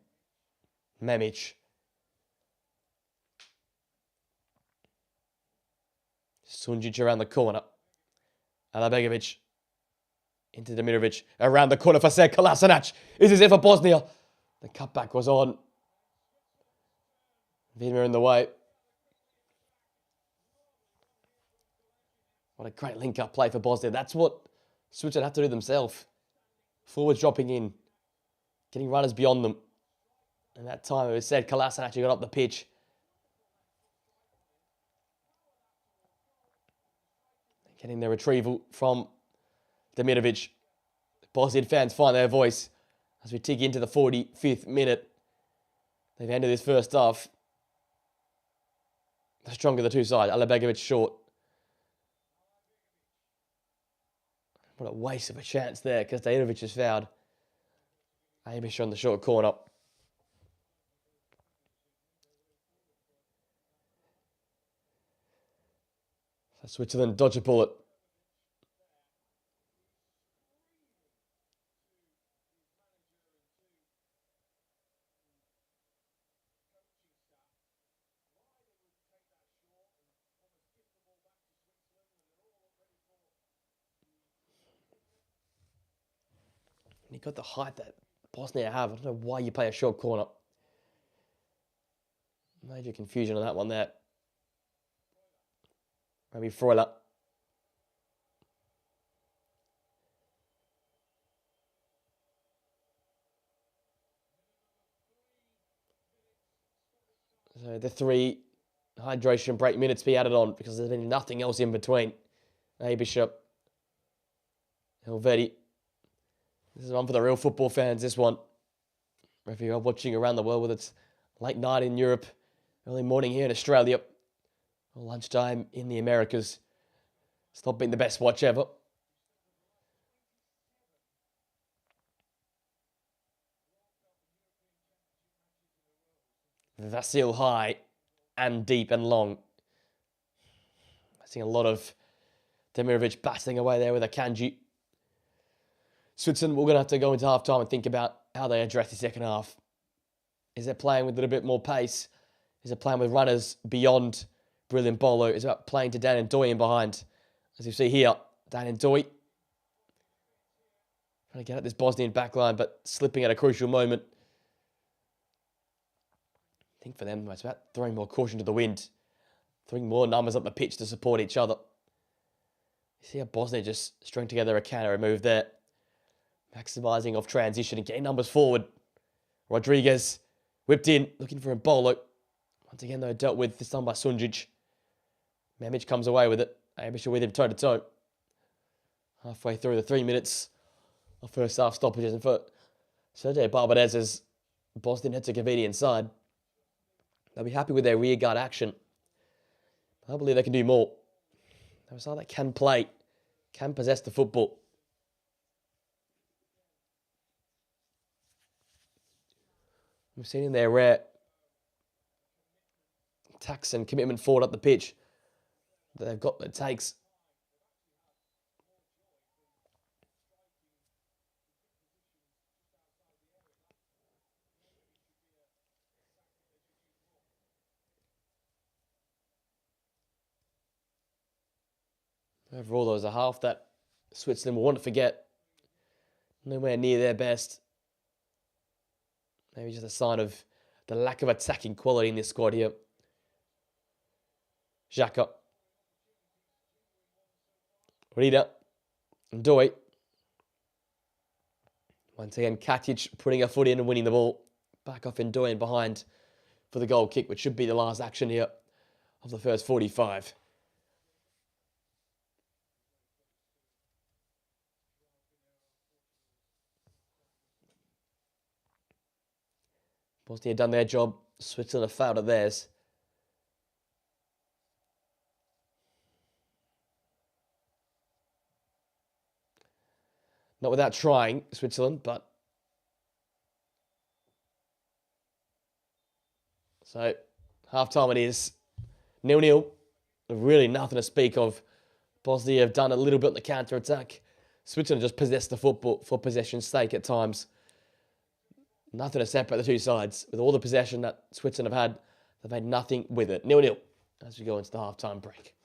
Memic. Sunjic around the corner. Alabegovic. Into Demirovic. Around the corner for Sed Kolasinac. Is this it for Bosnia? The cutback was on. Vidmer in the way. What a great link-up play for Bosnia. That's what Switzerland have to do themselves. Forwards dropping in. Getting runners beyond them. And that time it was Sed Kolasinac who got up the pitch. Getting the retrieval from Demirovic. Bosnian fans find their voice as we tick into the 45th minute. They've ended this first half. The stronger of the two sides. Alabegovic short. What a waste of a chance there because Dejanovic is fouled. Amish on the short corner. So Switzerland dodge a bullet. And he got the height that Bosnia have. I don't know why you play a short corner. Major confusion on that one there. Maybe Freuler. So the 3 hydration break minutes be added on because there's been nothing else in between. Bishop. Helvetti. This is one for the real football fans, this one. If you're watching around the world, whether it's late night in Europe, early morning here in Australia, or lunchtime in the Americas. It's not been the best watch ever. Vasil high and deep and long. I see a lot of Demirovic battling away there with Akanji. Switzerland, we're going to have to go into half-time and think about how they address the second half. Is it playing with a little bit more pace? Is it playing with runners beyond Brilliant Bolo? Is it about playing to Dan and Doy in behind? As you see here, Dan and Doy trying to get at this Bosnian backline, but slipping at a crucial moment. I think for them, it's about throwing more caution to the wind. Throwing more numbers up the pitch to support each other. You see how Bosnia just strung together a counter move there. Maximising off transition and getting numbers forward. Rodriguez whipped in, looking for a Bolo. Once again, though, dealt with this time by Sunjic. Memic comes away with it. Abisha with him toe-to-toe. Halfway through the 3 minutes of first half stoppages. And for Sergej Barbadez's Bosnia and Herzegovina inside, they'll be happy with their rearguard action. I believe they can do more. They're a side that can play, can possess the football. We've seen in their rare attacks and commitment forward up the pitch that they've got what it takes. Overall, there was a half that Switzerland will want to forget. Nowhere near their best. Maybe just a sign of the lack of attacking quality in this squad here. Xhaka. Rida. Doi. Once again, Katic putting a foot in and winning the ball. Back off Doi and behind for the goal kick, which should be the last action here of the first 45. Bosnia done their job. Switzerland have failed at theirs. Not without trying, Switzerland, but... So, half-time it is. 0-0. Really nothing to speak of. Bosnia have done a little bit on the counter-attack. Switzerland just possessed the football for possession's sake at times. Nothing to separate the two sides. With all the possession that Switzerland have had, they've had nothing with it. 0-0 as we go into the half-time break.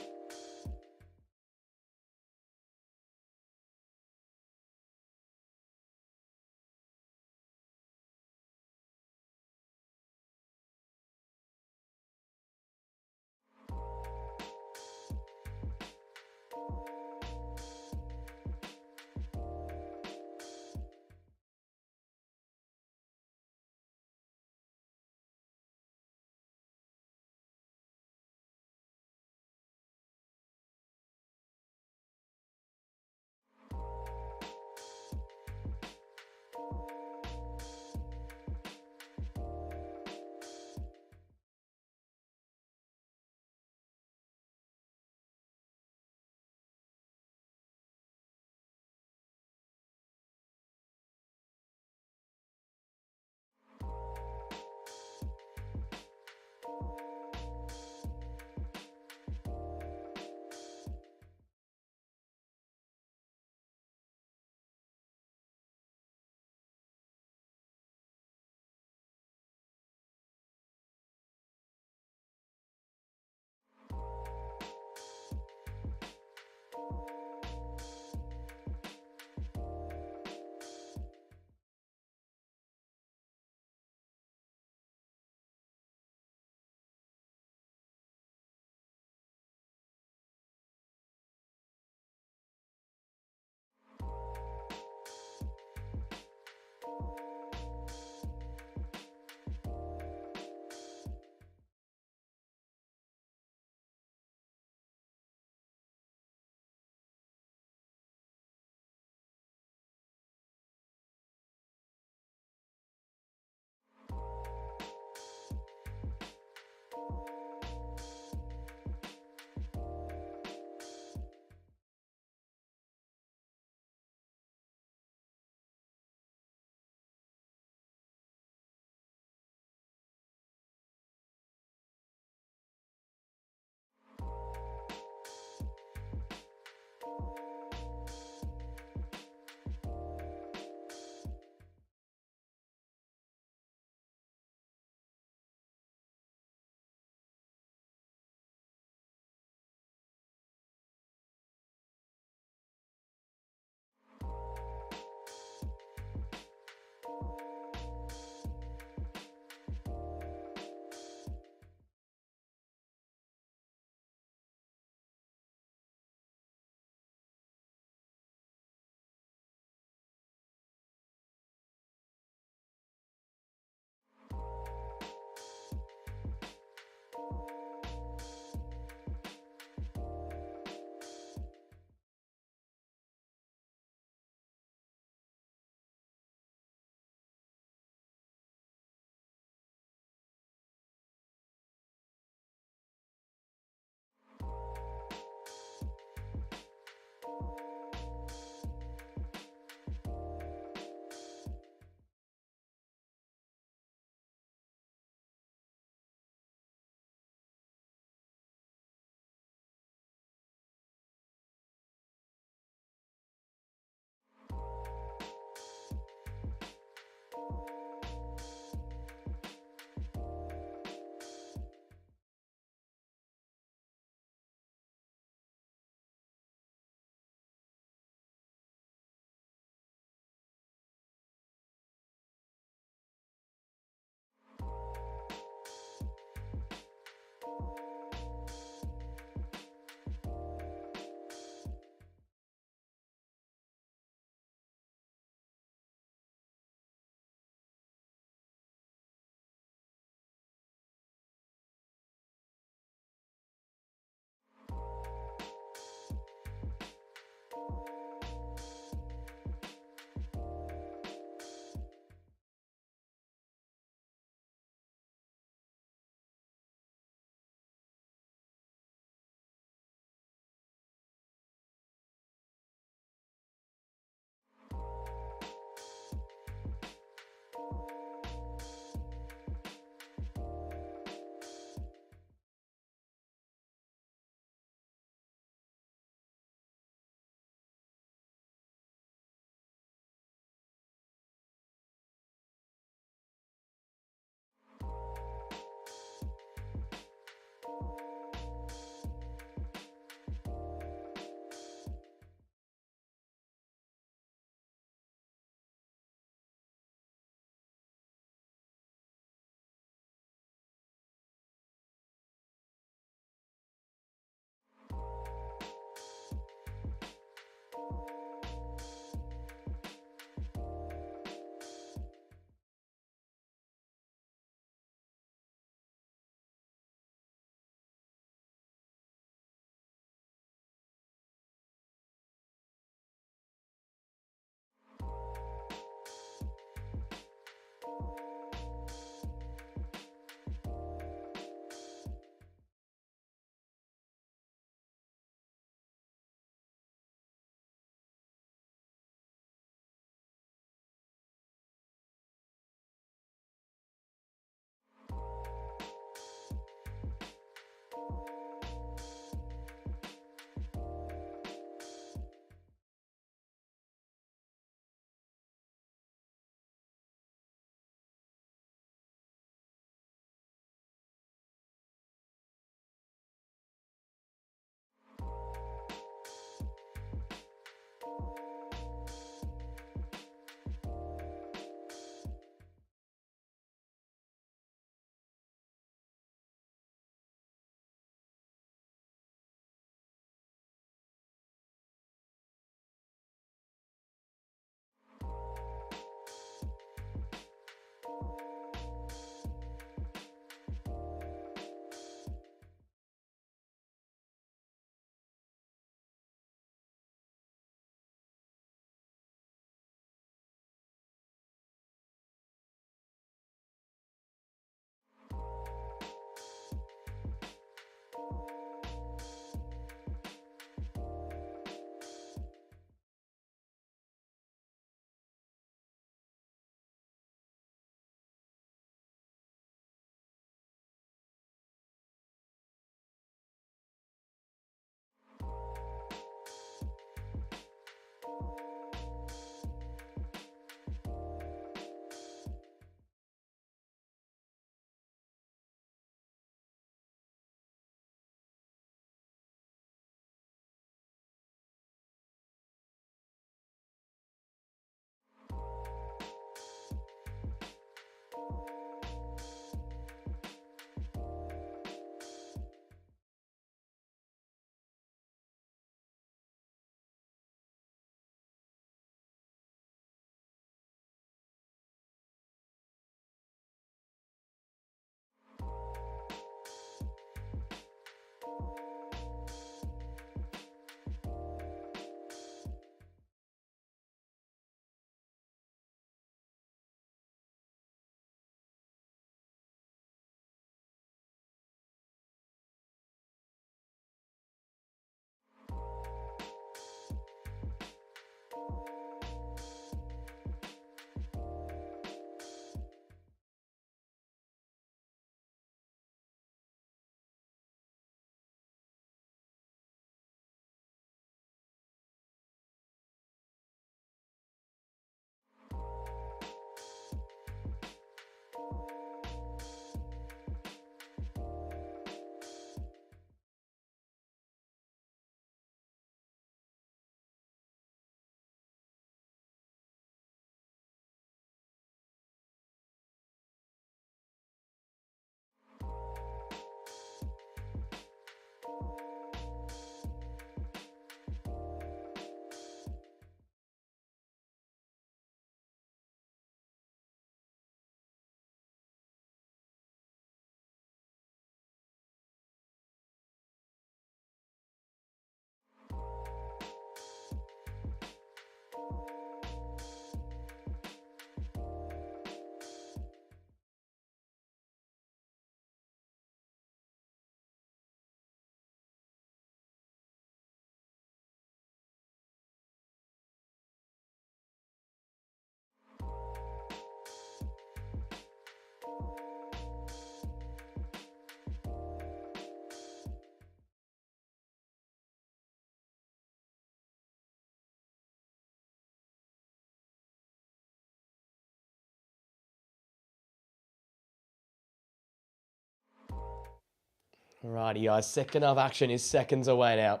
Alrighty, guys. Second half action is seconds away now.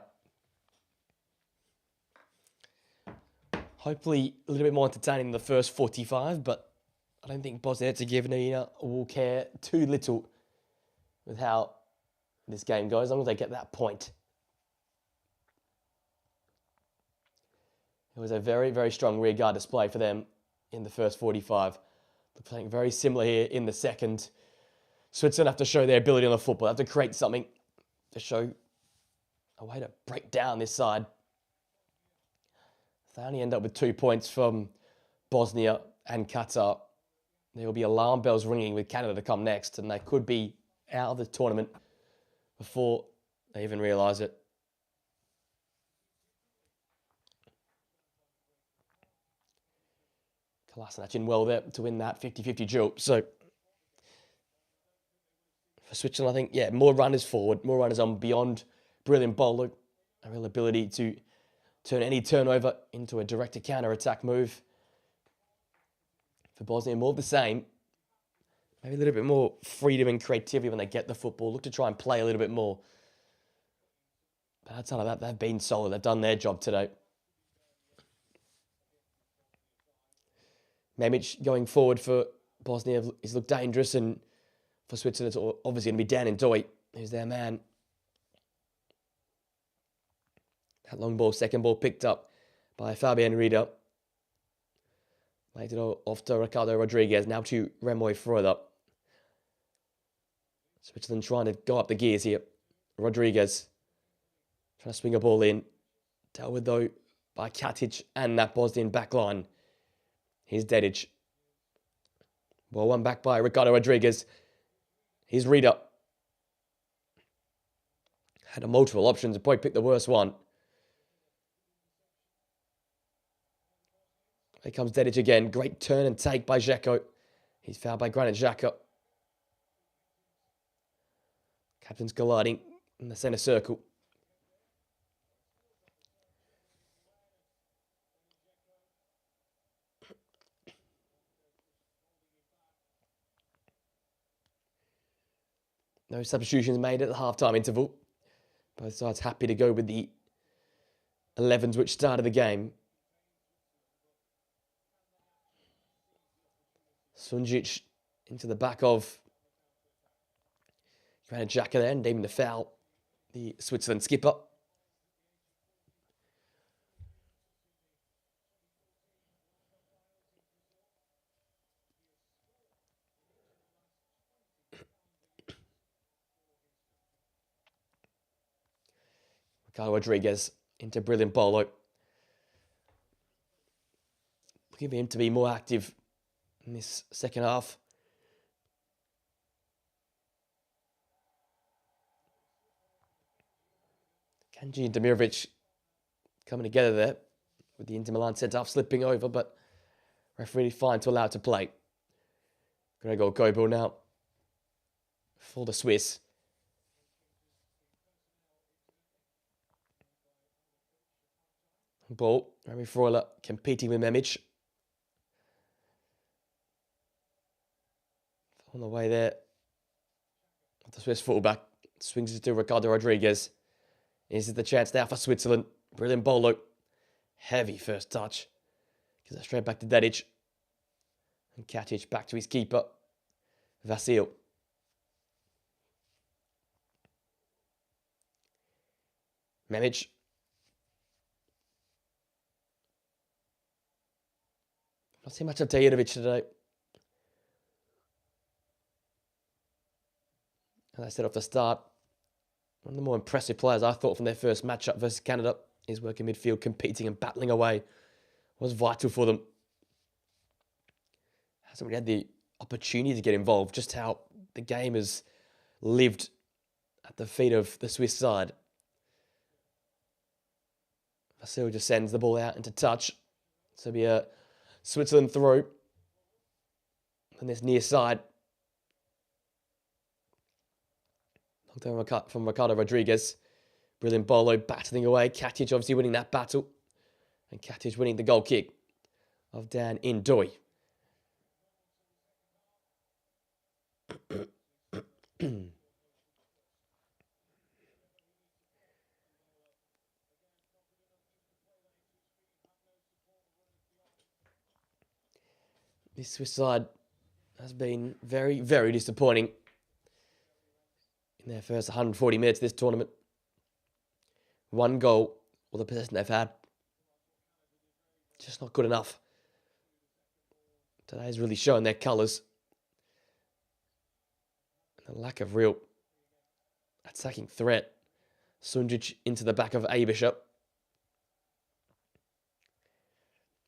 Hopefully a little bit more entertaining than the first 45, but I don't think Bosnia and Herzegovina will care too little with how this game goes, as long as they get that point. It was a very, very strong rearguard display for them in the first 45. They're playing very similar here in the second. Switzerland have to show their ability on the football. They have to create something to show a way to break down this side. If they only end up with 2 points from Bosnia and Qatar, there will be alarm bells ringing with Canada to come next, and they could be out of the tournament before they even realise it. Kolasinac in well there to win that 50-50 duel. So for Switzerland, I think, yeah, more runners forward, more runners on beyond brilliant bowler, a real ability to turn any turnover into a direct counter-attack move. For Bosnia, more of the same. Maybe a little bit more freedom and creativity when they get the football. Look to try and play a little bit more. But outside of that, they've been solid. They've done their job today. Memic going forward for Bosnia has looked dangerous, and for Switzerland, it's obviously going to be Dan and Doy, who's their man. That long ball, second ball picked up by Fabian Rieder. Laid it off to Ricardo Rodriguez, now to Remoy Freuler. Switzerland trying to go up the gears here. Rodriguez trying to swing a ball in. Dealt with, though, by Katic and that Bosnian back line. Here's Dedic. Ball one back by Ricardo Rodriguez. Here's Rieder. Had multiple options, probably picked the worst one. Here comes Dedic again. Great turn and take by Dzeko. He's fouled by Granit Xhaka. Captain's colliding in the centre circle. No substitutions made at the half-time interval. Both sides happy to go with the 11s which started the game. Sunjic into the back of Granit Xhaka there, and aiming to foul the Switzerland skipper. Ricardo Rodriguez into brilliant bowler. Looking for him to be more active in this second half. Kanji and Demirovic coming together there with the Inter Milan centre-half slipping over, but referee fine to allow it to play. Gregor Kobel now for the Swiss. Ball, Remy Freuler competing with Memic. On the way there, the Swiss fullback swings it to Ricardo Rodriguez. Is it the chance now for Switzerland? Brilliant bowler. Heavy first touch. Gives it straight back to Dedic. And Katic back to his keeper, Vasil. Memic. Not seen much of Tajirovic today. As I said off the start, one of the more impressive players I thought from their first matchup versus Canada. His work in midfield, competing and battling away, was vital for them. Hasn't really had the opportunity to get involved, just how the game has lived at the feet of the Swiss side. Vasil just sends the ball out into touch. So it'll be a Switzerland throw. And this near side. Knocked down from Ricardo Rodriguez. Brilliant bolo, battling away. Katic obviously winning that battle. And Katic winning the goal kick of Dan Indoy. This Swiss side has been very, very disappointing in their first 140 minutes of this tournament. One goal, all the possession they've had. Just not good enough. Today's really showing their colours. The lack of real attacking threat. Sunjic into the back of Abisha.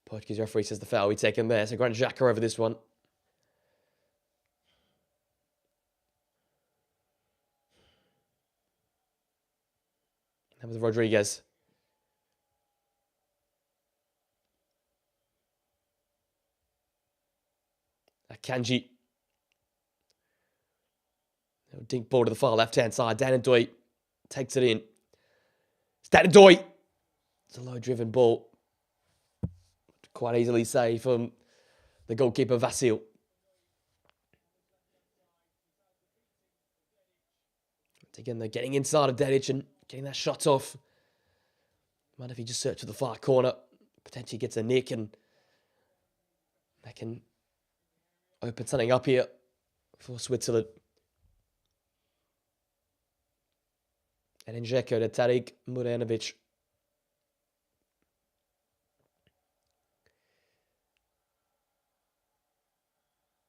Portuguese referee says the foul we taken there. So Grant Xhaka over this one. That was Rodriguez. Akanji. Dink ball to the far left-hand side. Dan and Doy takes it in. It's Dan and Doy. It's a low-driven ball. Quite easily saved from the goalkeeper, Vasil. Again, they're getting inside of Dedic and getting that shot off. Might if he just search for the far corner. Potentially gets a nick and that can open something up here for Switzerland. And Dzeko to Tariq Muranovic.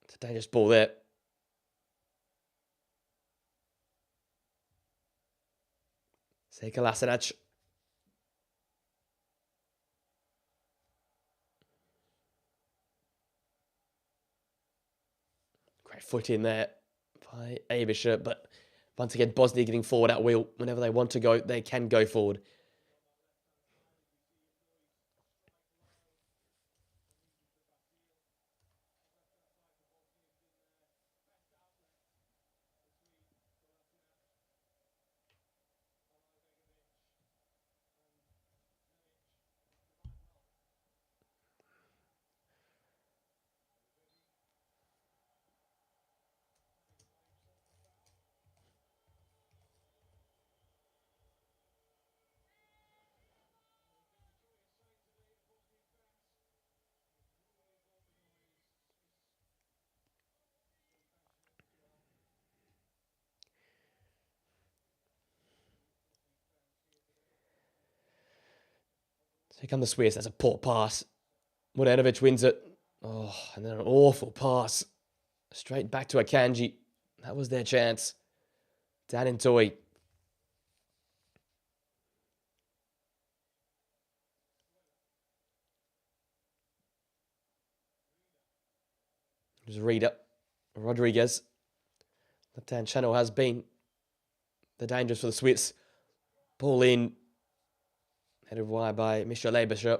It's a dangerous ball there. Seka Lasinac. Great foot in there by Abisha, but once again, Bosnia getting forward at will. Whenever they want to go, they can go forward. So here come the Swiss. That's a poor pass. Muranovic wins it. Oh, and then an awful pass. Straight back to Akanji. That was their chance. Dan and Toy. Just read it. Rodriguez. Left-hand channel has been the dangers for the Swiss. Ball in. Headed wide by Michel Abisha.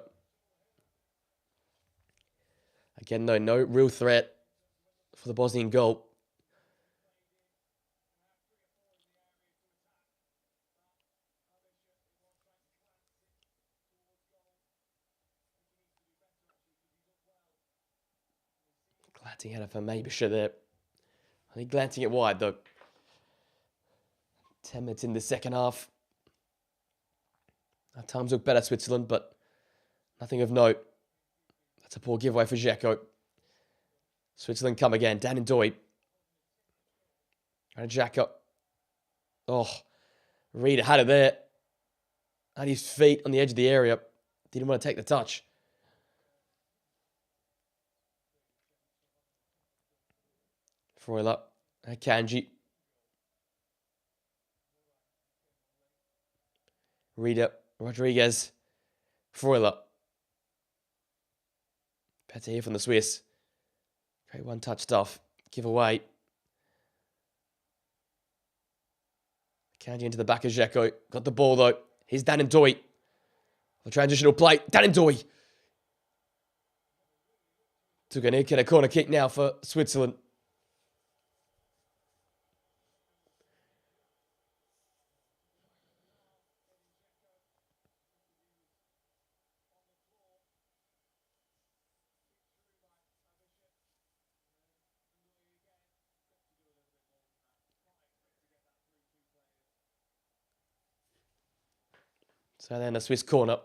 Again, though, no real threat for the Bosnian goal. Glancing header for Abisha there. I think glancing it wide, though. 10 minutes in the second half. Our times look better, Switzerland, but nothing of note. That's a poor giveaway for Dzeko. Switzerland come again. Dan and Doy. And Dzeko. Oh, Reed had it there. Had his feet on the edge of the area. Didn't want to take the touch. Freuler. Kanji. Rita. Rodriguez. Freuler. Better here from the Swiss. Great one-touch stuff. Give away. Kanji into the back of Dzeko. Got the ball, though. Here's Dan and Doy. The transitional play. Dan and Doy. Took a nick and a corner kick now for Switzerland. So then a Swiss corner.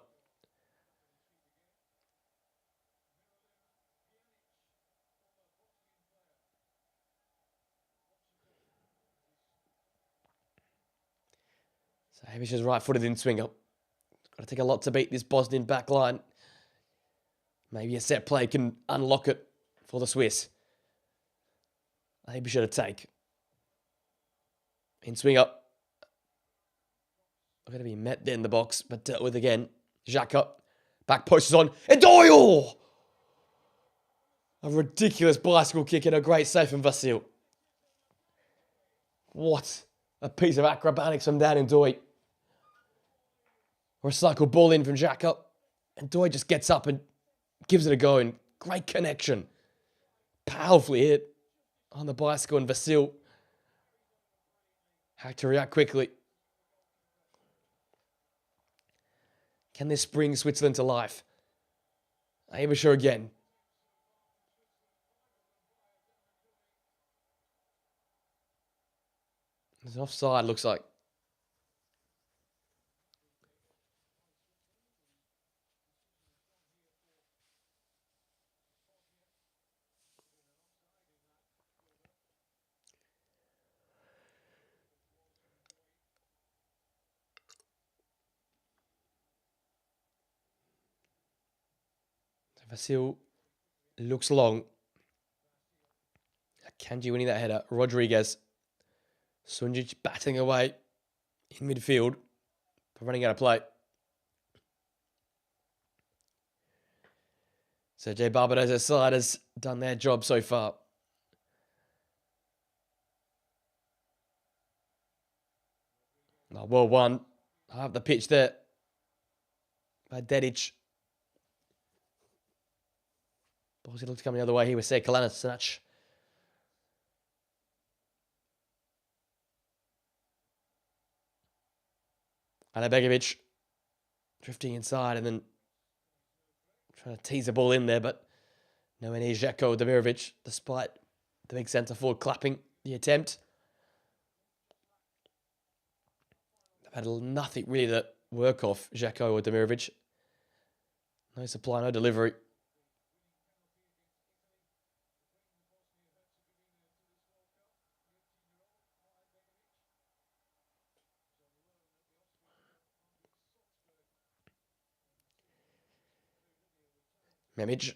So Hamish is right-footed in swinger. Got to take a lot to beat this Bosnian back line. Maybe a set play can unlock it for the Swiss. Hamish should have take. In swing up. Going to be met there in the box, but dealt with again. Xhaka. Back post is on. And Doyle! A ridiculous bicycle kick and a great save from Vasil. What a piece of acrobatics from Dan and Doy. Recycled ball in from Xhaka. And Doy just gets up and gives it a go. And great connection. Powerfully hit on the bicycle. And Vasil had to react quickly. Can this bring Switzerland to life? Abisher again. There's an offside, looks like. Vasil looks long. Kanji winning that header. Rodriguez. Sunjic batting away in midfield. For running out of play. So Jay Barbados's side has done their job so far. Oh, well won. Half the pitch there by Dedic. Bosnia looked coming the other way. He was say Kalanic. Alebegovic drifting inside and then trying to tease the ball in there, but nowhere near Žeko Demirovic, despite the big centre forward clapping the attempt. They've had nothing really to work off Žeko or Demirovic. No supply, no delivery. Memic.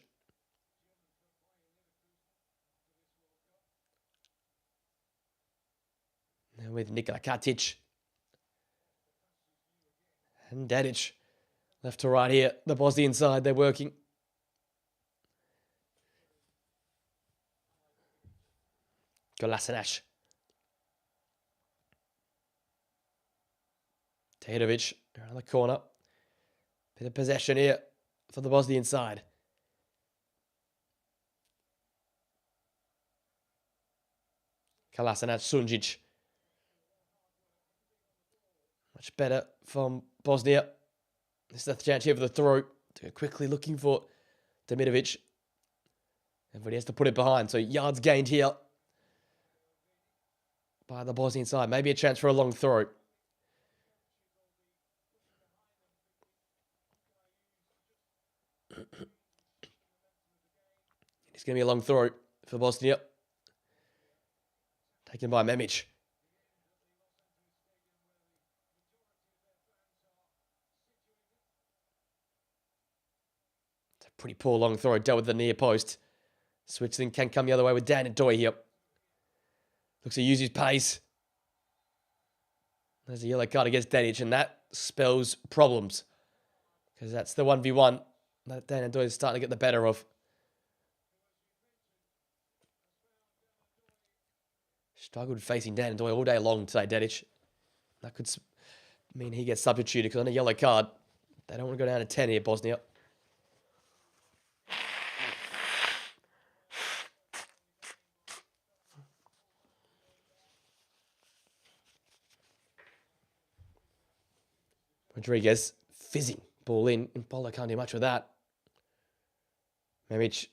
Now with Nikola Katic. And Dedic. Left to right here. The Bosnian side, they're working. Kolasinac. Tejovic around the corner. Bit of possession here for the Bosnian side. Kolasinac, Sunjic. Much better from Bosnia. This is the chance here for the throw. Quickly looking for Demirovic. Everybody has to put it behind. So yards gained here by the Bosnian side. Maybe a chance for a long throw. It's going to be a long throw for Bosnia. Taken by Memic. It's a pretty poor long throw. Dealt with the near post. Switzerland can come the other way with Dan and Doy here. Looks to use his pace. There's a yellow card against Dedic, and that spells problems. Because that's the 1v1 that Dan and Doy is starting to get the better of. Struggled facing Dan and Doy all day long today, Dedic. That could mean he gets substituted because on a yellow card, they don't want to go down to 10 here, Bosnia. Rodriguez fizzing. Ball in. Impolo can't do much with that. Memic.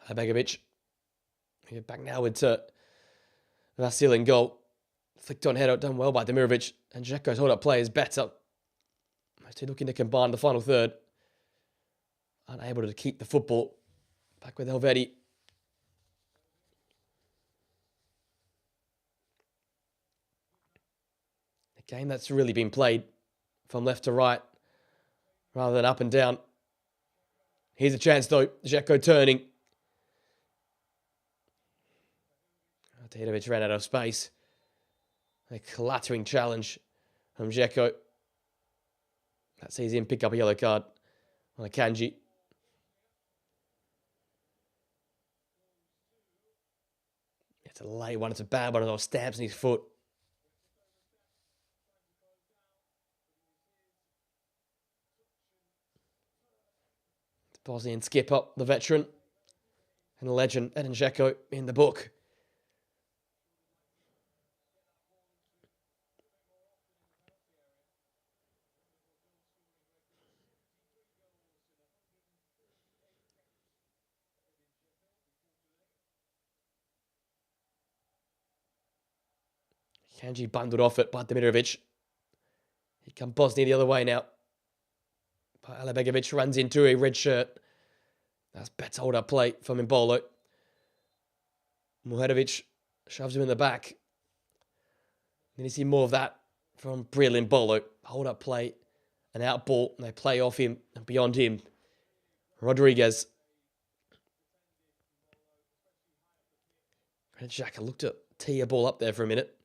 Begovic. Back now into Vasil in goal. Flicked on header, done well by Demirovic. And Žeko's hold-up play is better. Mostly looking to combine the final third. Unable to keep the football. Back with Helvetti. Game that's really been played from left to right rather than up and down. Here's a chance though. Žeko turning. Titovic ran out of space. A clattering challenge from Žeko. That sees him pick up a yellow card on Akanji. It's a late one. It's a bad one. It all stamps in his foot. Bosnian skipper, the veteran, and the legend, Edin Žeko, in the book. Kanji bundled off it by Dimitrovic. Here come Bosnia the other way now. But Alabegovic runs into a red shirt. That's better hold-up play from Mbolo. Muhedovic shoves him in the back. Then you see more of that from Bril Mbolo. Hold-up play, an out ball, and they play off him and beyond him. Rodriguez. Xhaka looked to tee a ball up there for a minute.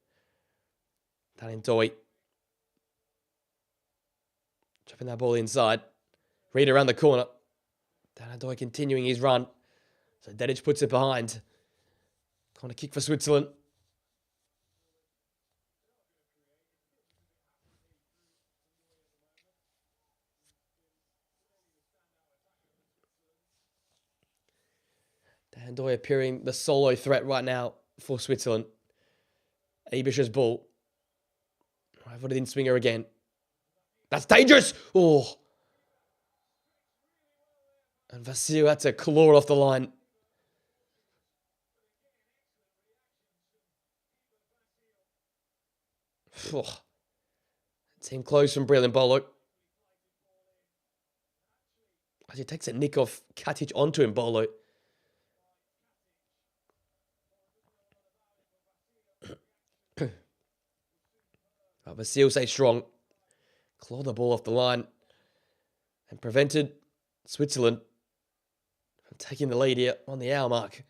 Daniel Doi. Dropping that ball inside. Reed around the corner. Daniel Doi continuing his run. So Dedic puts it behind. Corner kick for Switzerland. Daniel Doi appearing the solo threat right now for Switzerland. Abish's ball. Rival didn't swing her again. That's dangerous! Oh! And Vasil had to claw it off the line. Oh. Team close from Bril Mbolo. As he takes a nick off Katic onto Mbolo. But Vasil stays strong. Claw the ball off the line. And prevented Switzerland from taking the lead here on the hour mark.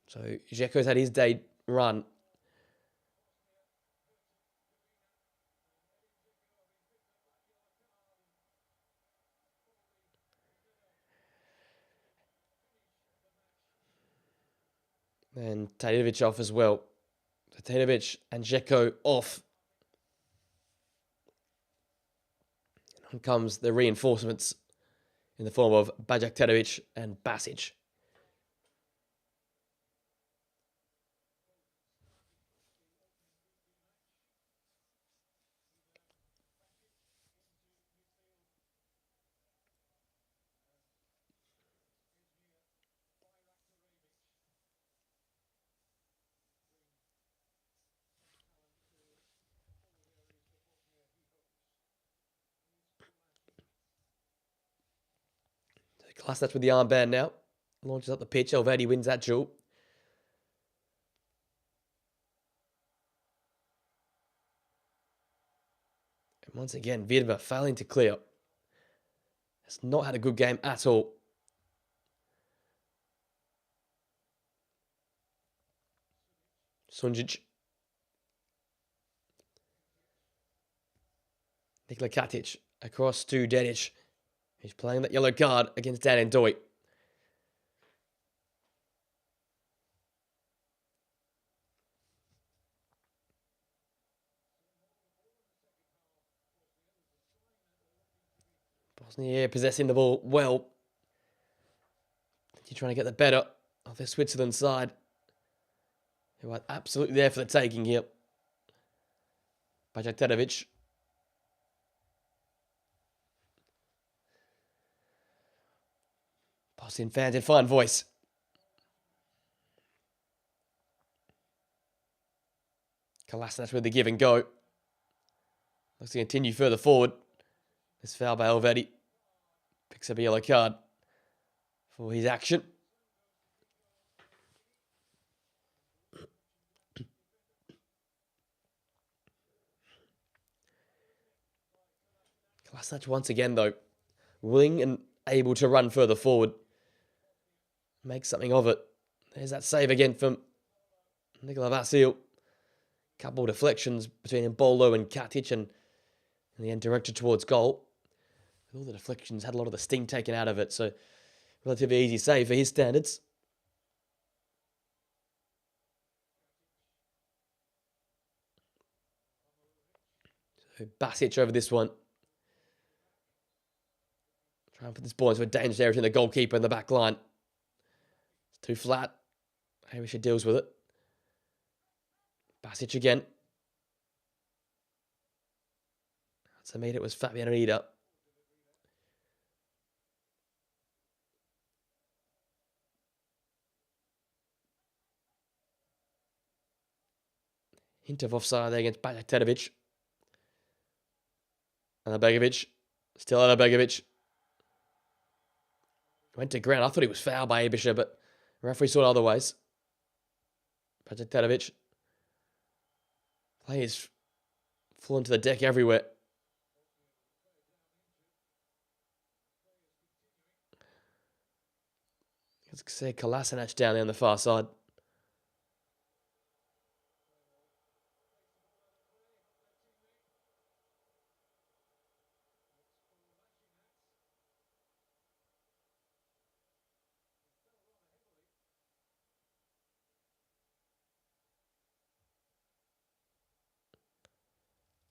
So Žeko's had his day run. And Tadinovic off as well. So Tadinovic and Žeko off. And on comes the reinforcements in the form of Bajak and Basic. Class that's with the armband now. Launches up the pitch. Elvedi wins that duel. And once again, Vidma failing to clear. Has not had a good game at all. Sunjic. Nikola Katic across to Dedic. He's playing that yellow card against Dan Doi. Bosnia possessing the ball well. You're trying to get the better of the Switzerland side, who are absolutely there for the taking here. Bajak. Bosnian fans in fine voice. Kolasinac with the give and go. Looks to continue further forward. This foul by Elvedi. Picks up a yellow card. for his action. Kolasinac once again, though, willing and able to run further forward. Make something of it. There's that save again from Nikola Vasil. Couple of deflections between Bolo and Katic, and in the end directed towards goal. All the deflections had a lot of the sting taken out of it, so relatively easy save for his standards. So Basic over this one. Trying to put this ball into a dangerous area between the goalkeeper and the back line. It's too flat. Hamisha deals with it. Basic again. So made it was Fabian Rida. Hint of offside there against Bajak. Anabegovic. Still Anabegovic. Went to ground. I thought he was fouled by Abisha, but the referee saw it otherwise. Bajak. Players falling to the deck everywhere. Let's say Kolasinac down there on the far side.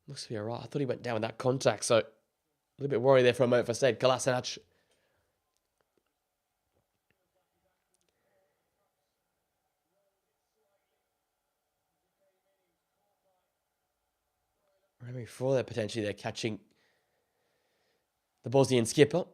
Looks to be alright. I thought he went down with that contact, so a little bit worried there for a moment for said Kolasinac. Remember before that, potentially they're catching the Bosnian skipper.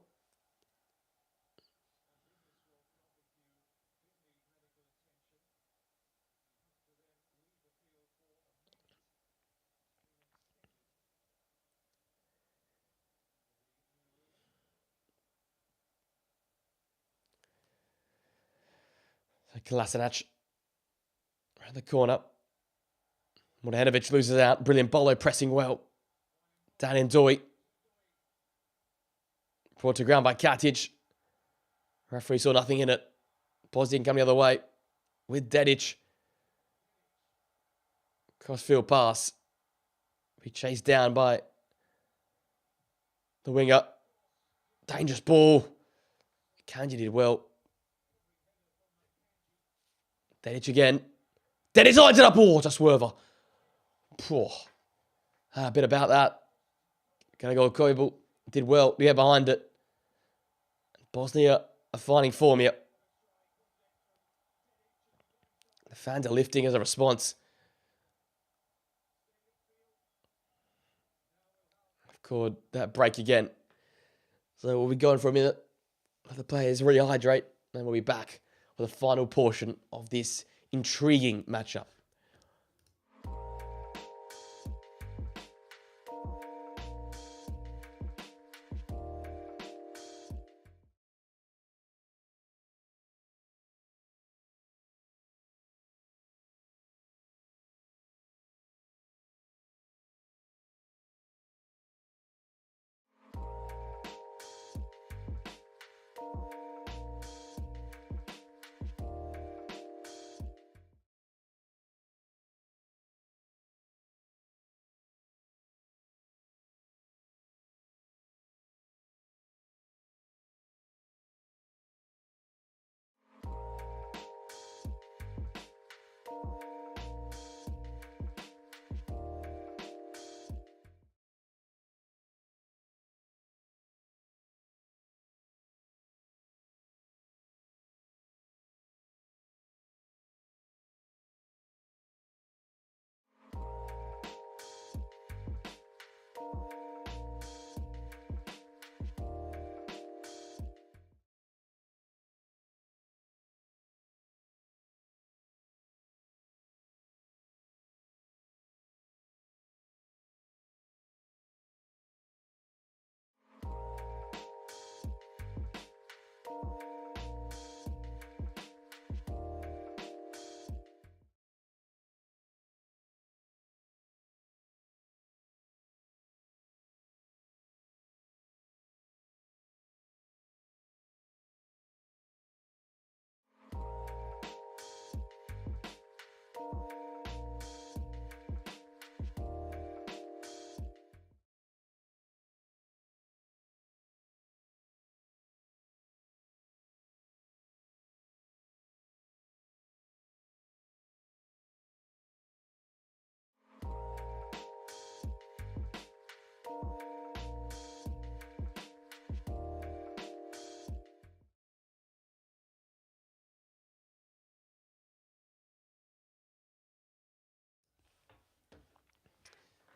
So Kolasinac around the corner. Mladenovic loses out. Brilliant Bolo pressing well. Down in Doi. Brought to ground by Katic. Referee saw nothing in it. Bosnian coming the other way with Dedic. Crossfield pass. Be chased down by the winger. Dangerous ball. Kanji did well. Dedic again. Dedic lines it up. Oh, just swerver. A bit about that. Gonna go Koibu. Did well. Yeah, behind it. Bosnia are finding form here. The fans are lifting as a response. I've called that break again. So we'll be going for a minute. Let the players rehydrate. And we'll be back for the final portion of this intriguing matchup.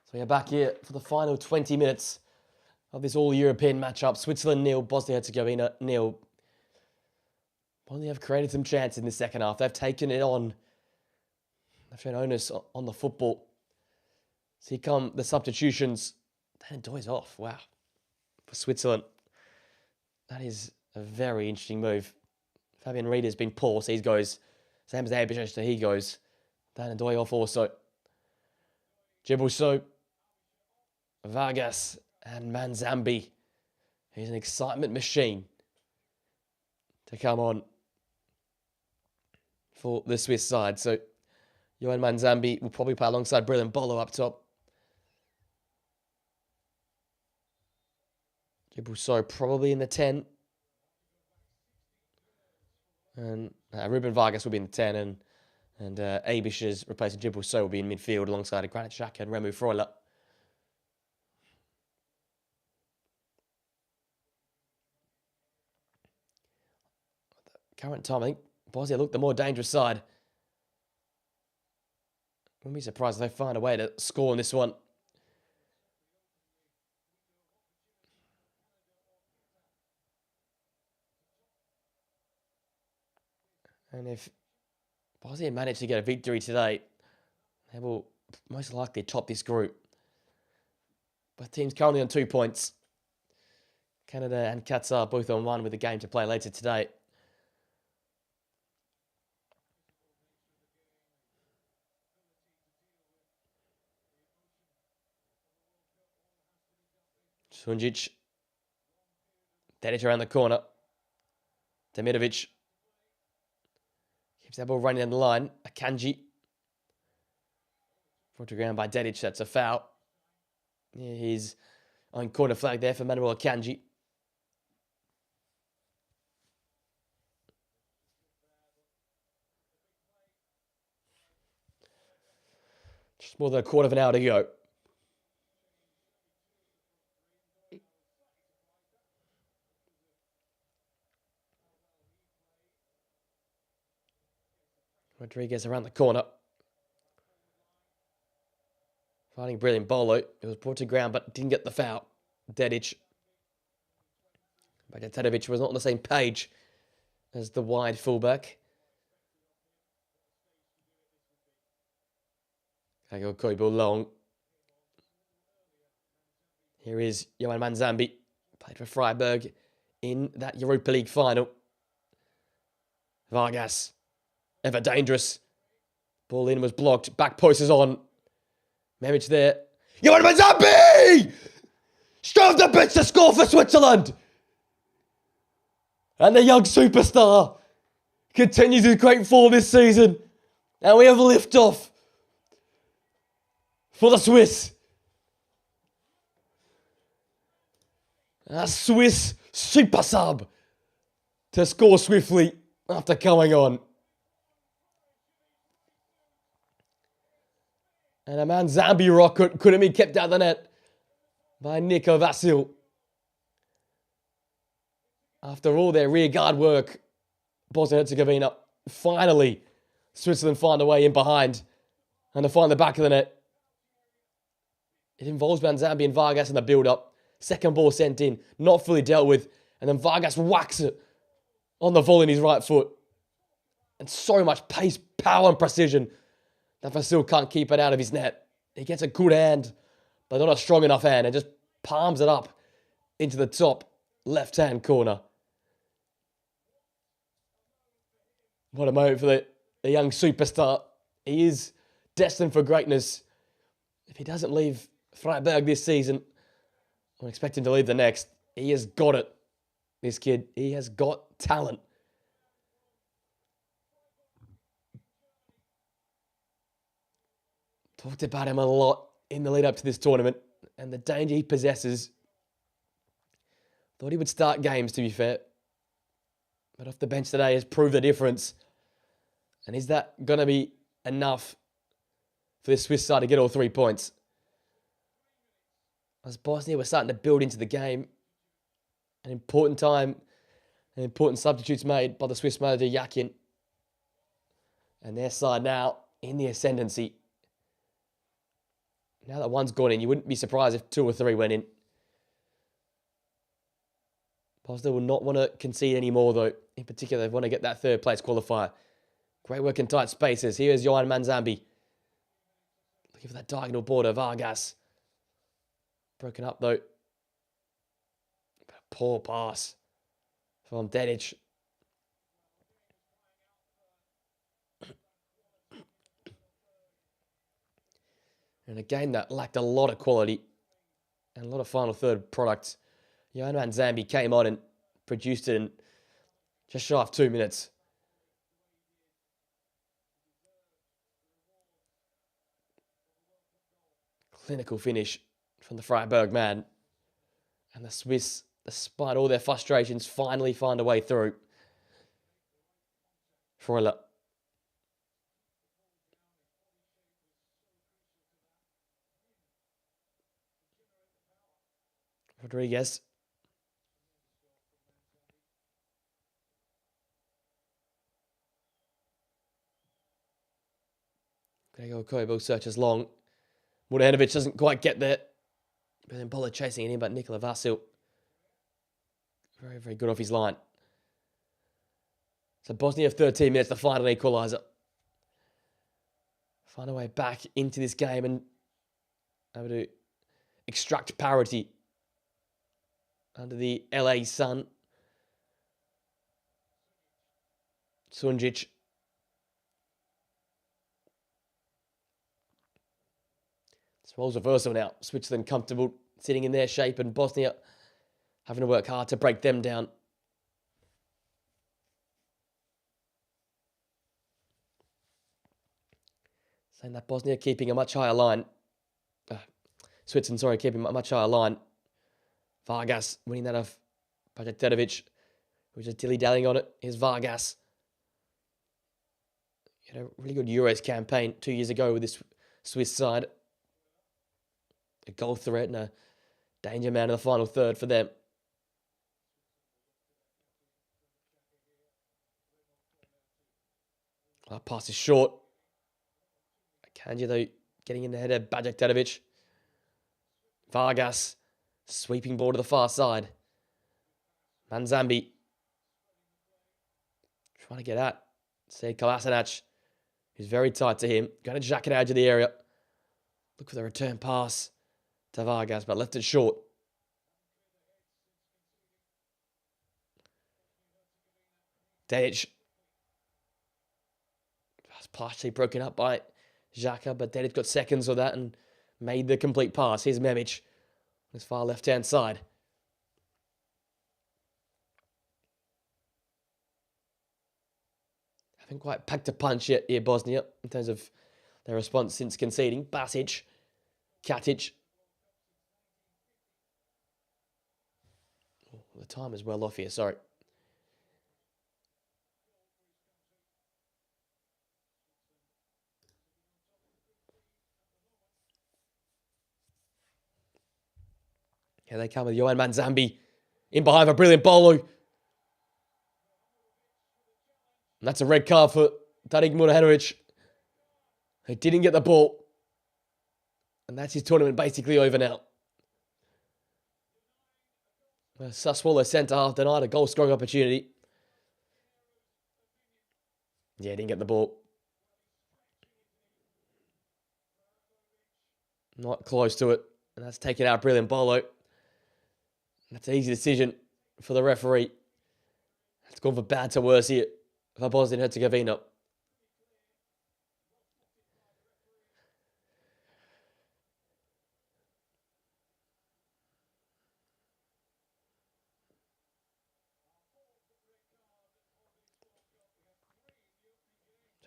So we're back here for the final 20 minutes of this all-European matchup. Switzerland 0, Bosnia-Herzegovina 0. Bosnia have created some chances in the second half. They've taken it on. They've shown onus on the football. So here come the substitutions. Dan Doy's off. Wow. For Switzerland. That is a very interesting move. Fabian Rieder's been poor, so he goes. Same as Abish, so he goes. Dan Doy off also. Djibril Vargas and Manzambi. He's an excitement machine to come on for the Swiss side. So Johan Manzambi will probably play alongside Brilliant Bolo up top. Djibril probably in the 10. And Ruben Vargas will be in the 10. And Abish's replacing Djibril will be in midfield alongside Granit Xhaka and Remu Freuler. Current time, I think Bosnia looked the more dangerous side. Wouldn't be surprised if they find a way to score in this one. And if Bosnia manage to get a victory today, they will most likely top this group. Both teams currently on 2 points. Canada and Qatar both on 1 with a game to play later today. Sunjic. Dedic around the corner. Demirovic. Keeps that ball running down the line. Akanji. Brought to ground by Dedic. That's a foul. Yeah, his own corner flag there for Manuel Akanji. Just more than a quarter of an hour to go. Rodriguez around the corner. Finding Brilliant Bolo. It was brought to ground but didn't get the foul. Dedic. Bajatovic was not on the same page as the wide fullback. Kago Koibu long. Here is Johan Manzambi. Played for Freiburg in that Europa League final. Vargas. Ever dangerous. Ball in was blocked. Back post is on. Memic there. Johan Manzambi! Straight off the pitch to score for Switzerland. And the young superstar continues his great form this season. And we have liftoff for the Swiss. A Swiss super sub to score swiftly after coming on. And a Manzambi rocket couldn't be kept out of the net by Nico Vasil. After all their rearguard work, Bosnia-Herzegovina, finally, Switzerland find a way in behind and to find the back of the net. It involves Manzambi and Vargas in the build-up. Second ball sent in, not fully dealt with, and then Vargas whacks it on the volley in his right foot. And so much pace, power and precision that Vasil can't keep it out of his net. He gets a good hand, but not a strong enough hand, and just palms it up into the top left-hand corner. What a moment for the young superstar. He is destined for greatness. If he doesn't leave Freiburg this season, I'm expecting to leave the next. He has got it, this kid. He has got talent. Talked about him a lot in the lead up to this tournament and the danger he possesses. Thought he would start games, to be fair. But off the bench today has proved the difference. And is that going to be enough for this Swiss side to get all 3 points? As Bosnia were starting to build into the game, an important time, and important substitutes made by the Swiss manager Yakin. And their side now in the ascendancy. Now that one's gone in, you wouldn't be surprised if 2 or 3 went in. Bosnia will not want to concede anymore, though. In particular, they want to get that third place qualifier. Great work in tight spaces. Here is Johan Manzambi. Looking for that diagonal border. Vargas. Broken up, though. Poor pass from Dedic. And a game that lacked a lot of quality and a lot of final third products. Johan Manzambi came on and produced it in just shy of 2 minutes. Clinical finish from the Freiburg man. And the Swiss, despite all their frustrations, finally find a way through. Freuler. Rodriguez. Gregor Kobo searches long. Mudanovic doesn't quite get there. But then Bola chasing it in, but Nikola Vasil. Very, very good off his line. So Bosnia have 13 minutes to find an equaliser. Find a way back into this game and able to extract parity under the LA sun. Sunjic. It's roles reversal now. Switzerland comfortable sitting in their shape and Bosnia having to work hard to break them down. Saying that Bosnia keeping a much higher line. Switzerland, sorry, keeping a much higher line. Vargas winning that off Bajetovic, who was just dilly-dallying on it. Here's Vargas. He had a really good Euros campaign 2 years ago with this Swiss side. A goal threat and a danger man in the final third for them. That pass is short. Kanji, though, getting in the head of Bajetovic. Vargas, sweeping ball to the far side. Manzambi. Trying to get at Sead Kolasinac, who's very tight to him. Going to jack it out of the area. Look for the return pass to Vargas, but left it short. Dedic. That's partially broken up by Xhaka, but Dedic got seconds of that and made the complete pass. Here's Memic on his far left-hand side. Haven't quite packed a punch yet here, Bosnia, in terms of their response since conceding. Basic, Katic. Oh, the time is well off here, sorry. Here they come with Johan Manzambi in behind for brilliant Bolu. And that's a red card for Tadic Mudanovic, who didn't get the ball. And that's his tournament basically over now. Sassuolo centre-half denied a goal-scoring opportunity. Yeah, didn't get the ball. Not close to it. And that's taken out brilliant Bolo. That's an easy decision for the referee. It's gone for bad to worse here for Bosnia and Herzegovina.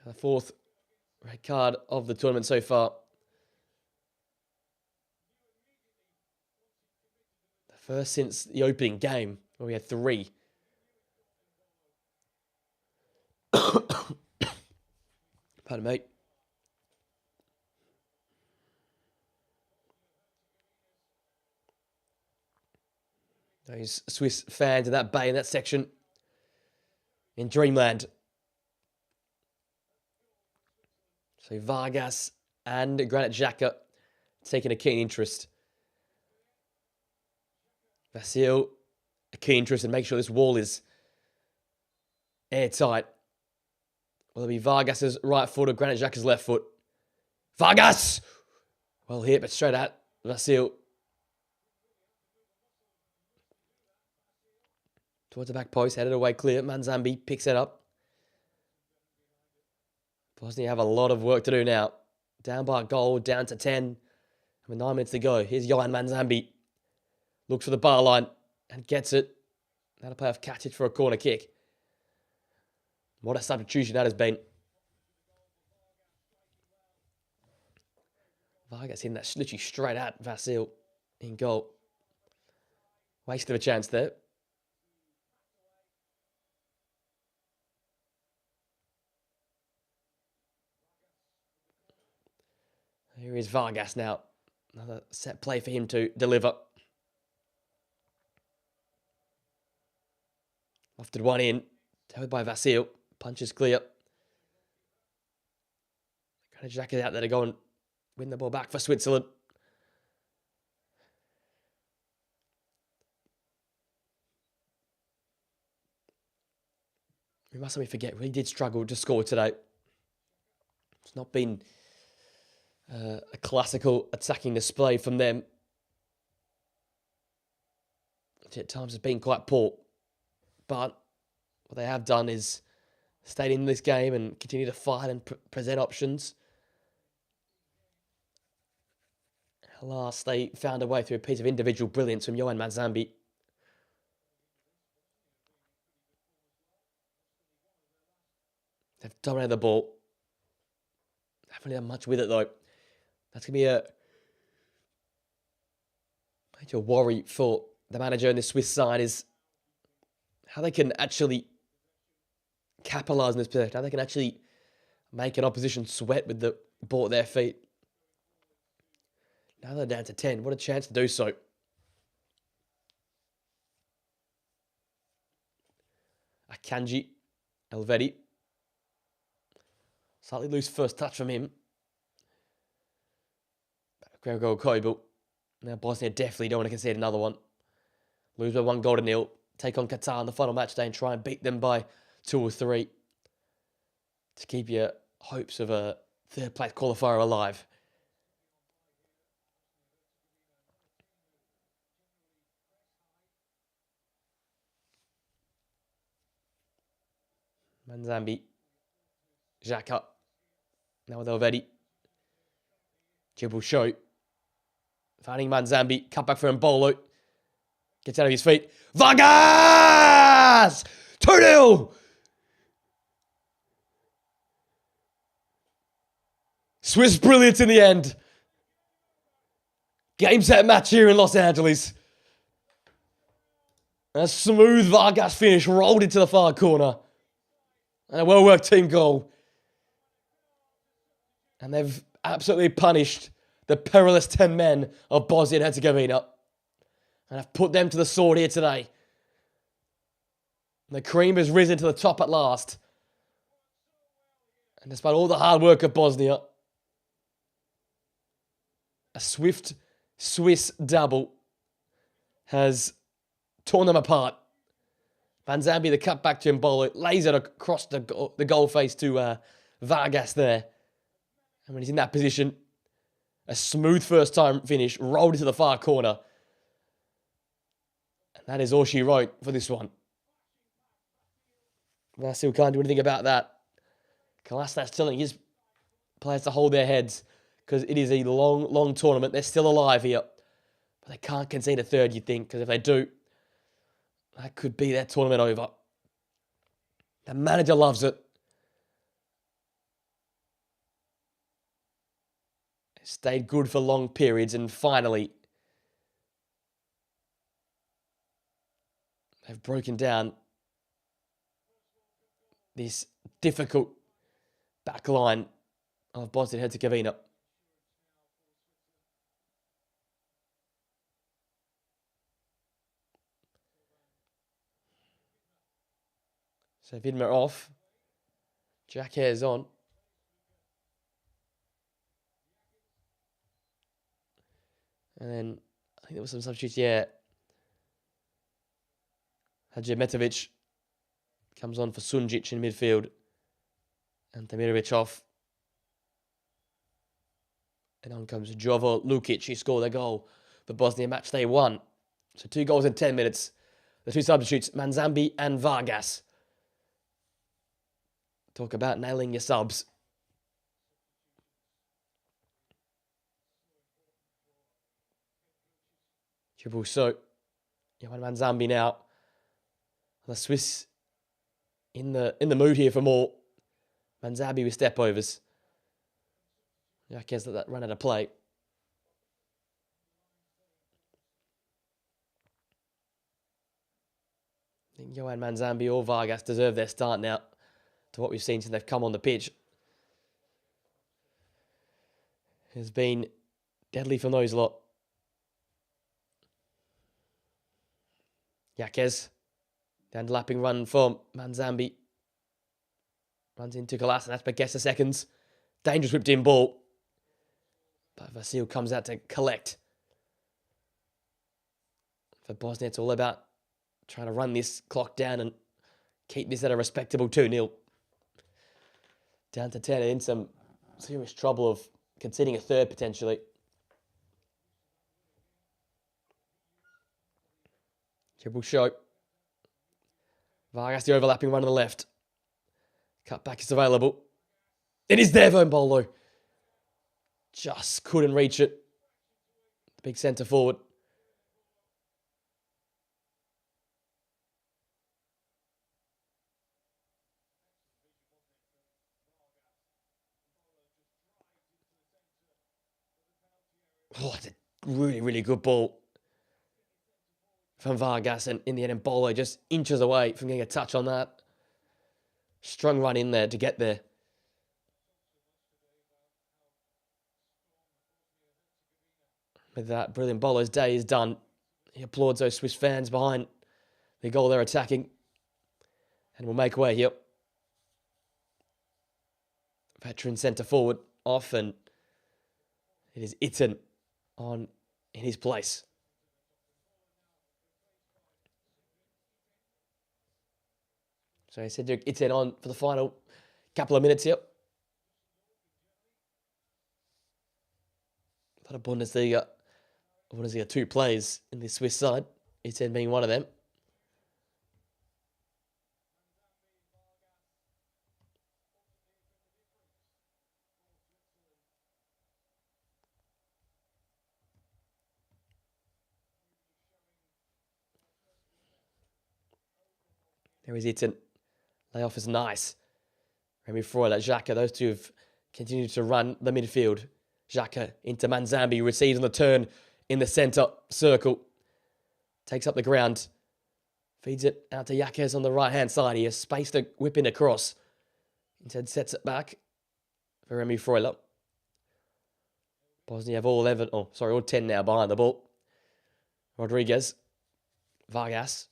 The fourth red card of the tournament so far. First since the opening game, where we had 3. Pardon me. Those Swiss fans in that bay, in that section, in Dreamland. So Vargas and Granit Xhaka taking a keen interest. Vasil, a keen interest in making sure this wall is airtight. Will it be Vargas's right foot or Granit Xhaka's left foot? Vargas! Well hit, but straight at Vasil. Towards the back post, headed away clear. Manzambi picks it up. Bosnia have a lot of work to do now. Down by a goal, down to 10. With 9 minutes to go. Here's Johan Manzambi. Looks for the bar line and gets it. That'll play off Katic for a corner kick. What a substitution that has been. Vargas in that literally straight at Vasil in goal. Waste of a chance there. Here is Vargas now. Another set play for him to deliver. Lofted one in. Held by Vasil. Punches clear. Granit Xhaka out there to go and win the ball back for Switzerland. We mustn't forget, we did struggle to score today. It's not been a classical attacking display from them. Which at times has been quite poor. But what they have done is stayed in this game and continue to fight and present options. At last, they found a way through a piece of individual brilliance from Johan Manzambi. They've dominated the ball. Haven't done much with it, though. That's going to be a major worry for the manager in the Swiss side, is how they can actually capitalise on this possession, how they can actually make an opposition sweat with the ball at their feet. Now they're down to 10. What a chance to do so. Akanji, Elvedi. Slightly loose first touch from him. Gregor Kobel. Now Bosnia definitely don't want to concede another one. Lose by 1-0. Take on Qatar in the final match day and try and beat them by 2 or 3 to keep your hopes of a third place qualifier alive. Manzambi. Xhaka. Now with Elvedi. Jibble show. Finding Manzambi. Cut back for Mbolo. Gets out of his feet. Vargas! 2-0! Swiss brilliance in the end. Game set match here in Los Angeles. A smooth Vargas finish rolled into the far corner. And a well-worked team goal. And they've absolutely punished the perilous 10 men of Bosnia and Herzegovina. And I've put them to the sword here today. The cream has risen to the top at last. And despite all the hard work of Bosnia, a swift Swiss double has torn them apart. Manzambi, the cut back to Mbolo, lays it across the goal face to Vargas there. And when he's in that position, a smooth first time finish, rolled into the far corner. And that is all she wrote for this one. Vasil can't do anything about that. Kalastas telling his players to hold their heads because it is a long, long tournament. They're still alive here. But they can't concede a third, you think, because if they do, that could be their tournament over. The manager loves it. Stayed good for long periods and finally have broken down this difficult back line of Bosnia and Herzegovina. So Vidmer off. Jack Hare's on. And then, I think there was some substitutes, yeah. Hadjimetovic comes on for Sunjic in midfield. And Demirovic off. And on comes Jovo Lukic. He scored a goal for Bosnia Matchday 1. So 2 goals in 10 minutes. The 2 substitutes, Manzambi and Vargas. Talk about nailing your subs. Triple so. Johan Manzambi now. The Swiss in the mood here for more. Manzambi with step overs. I guess that run out of play. I think Johan Manzambi or Vargas deserve their start now, to what we've seen since they've come on the pitch. Has been deadly from those lot. Yaquez, the underlapping run from Manzambi. Runs into Kolasinac, but gets the seconds. Dangerous whipped in ball. But Vasil comes out to collect. For Bosnia, it's all about trying to run this clock down and keep this at a respectable 2-0. Down to 10 and in some serious trouble of conceding a third potentially. Triple show. Vargas, the overlapping run on the left. Cut back is available. It is there, Bolo. Just couldn't reach it. Big centre forward. Oh, it's a really, really good ball from Vargas, and in the end, Bolo just inches away from getting a touch on that. Strong run in there to get there. With that, brilliant. Bolo's day is done. He applauds those Swiss fans behind the goal they're attacking. And will make way here. Veteran centre forward off, and it is Itten on in his place. So he said Itten on for the final couple of minutes here. A lot of Bundesliga 2 players in the Swiss side. Itten being one of them. There is Itten. Layoff is nice. Remy Freud, Xhaka, those two have continued to run the midfield. Xhaka into Manzambi, receives on the turn in the centre circle. Takes up the ground. Feeds it out to Yaquez on the right-hand side. He has space to whip in across. Instead sets it back for Remy Freud. Bosnia have all 10 now behind the ball. Rodriguez. Vargas.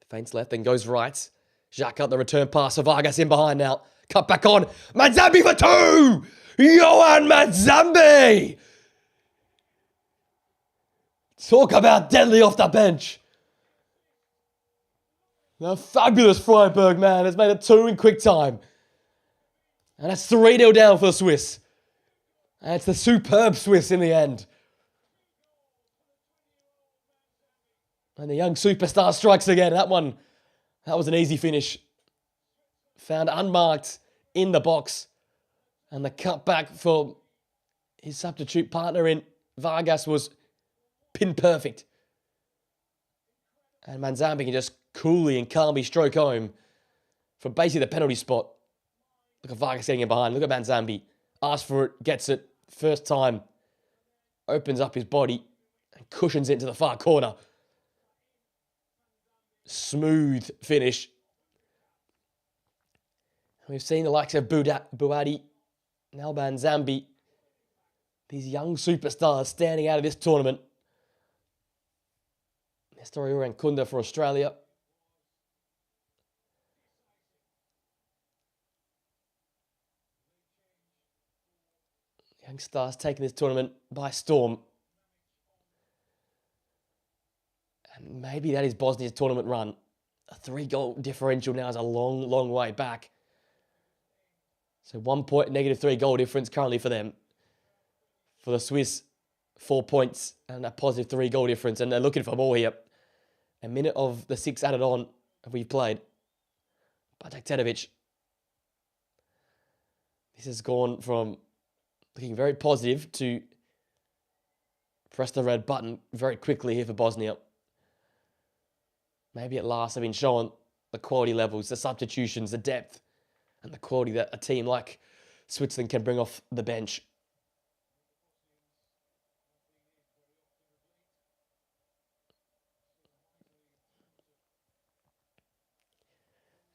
Feints left, then goes right. Xhaka, the return pass for Vargas in behind now. Cut back on. Manzambi for 2! Johan Manzambi! Talk about deadly off the bench. The fabulous Freiburg man has made it 2 in quick time. And that's 3-0 down for the Swiss. And it's the superb Swiss in the end. And the young superstar strikes again. That was an easy finish. Found unmarked in the box. And the cutback for his substitute partner in Vargas was pin perfect. And Manzambi can just coolly and calmly stroke home from basically the penalty spot. Look at Vargas getting in behind. Look at Manzambi. Asks for it, gets it. First time. Opens up his body and cushions it into the far corner. Smooth finish. We've seen the likes of Buati, Nalban Zambi, these young superstars standing out of this tournament. Nestor and Kunda for Australia. Young stars taking this tournament by storm. And maybe that is Bosnia's tournament run. A 3-goal differential now is a long, long way back. So 1 point, negative 3 goal difference currently for them. For the Swiss, 4 points and a positive 3 goal difference. And they're looking for more here. A minute of the 6 added on we've played by Dakterovic. This has gone from looking very positive to press the red button very quickly here for Bosnia. Maybe at last they've been shown the quality levels, the substitutions, the depth, and the quality that a team like Switzerland can bring off the bench.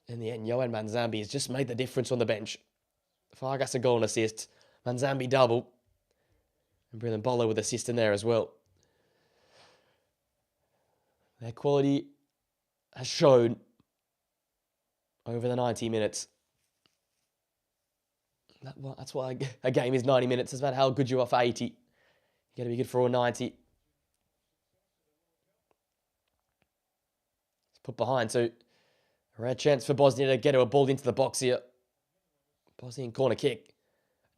In the end, Johan Manzambi has just made the difference on the bench. Vargas a goal and assist. Manzambi double. And Brilliant Bolo with assist in there as well. Their quality has shown over the 90 minutes. That's why a game is 90 minutes. It's about how good you are for 80. You got to be good for all 90. It's put behind. So a rare chance for Bosnia to get a ball into the box here. Bosnian corner kick.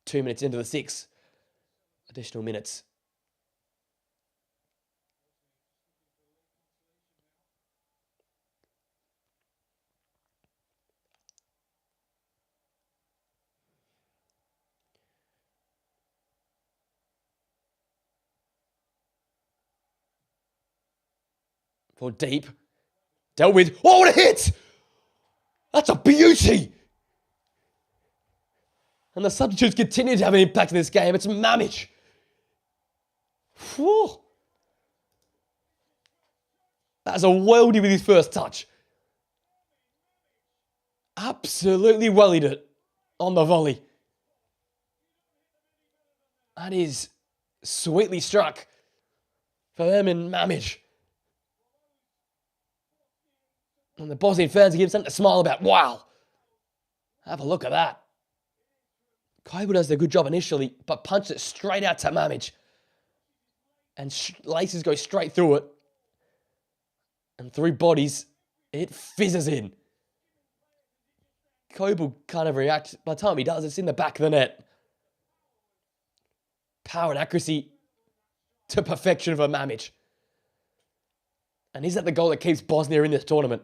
2 minutes into the 6. Additional minutes. For deep. Dealt with. Oh, what a hit! That's a beauty! And the substitutes continue to have an impact in this game. It's Mamic. Whew. That's a worldie with his first touch. Absolutely wellied it on the volley. That is sweetly struck for Ermin Mamic. And the Bosnian fans give something to smile about. Wow. Have a look at that. Koibu does a good job initially, but punched it straight out to Mamic. And laces go straight through it. And through bodies, it fizzes in. Koibu kind of reacts. By the time he does, it's in the back of the net. Power and accuracy to perfection for Mamic. And is that the goal that keeps Bosnia in this tournament?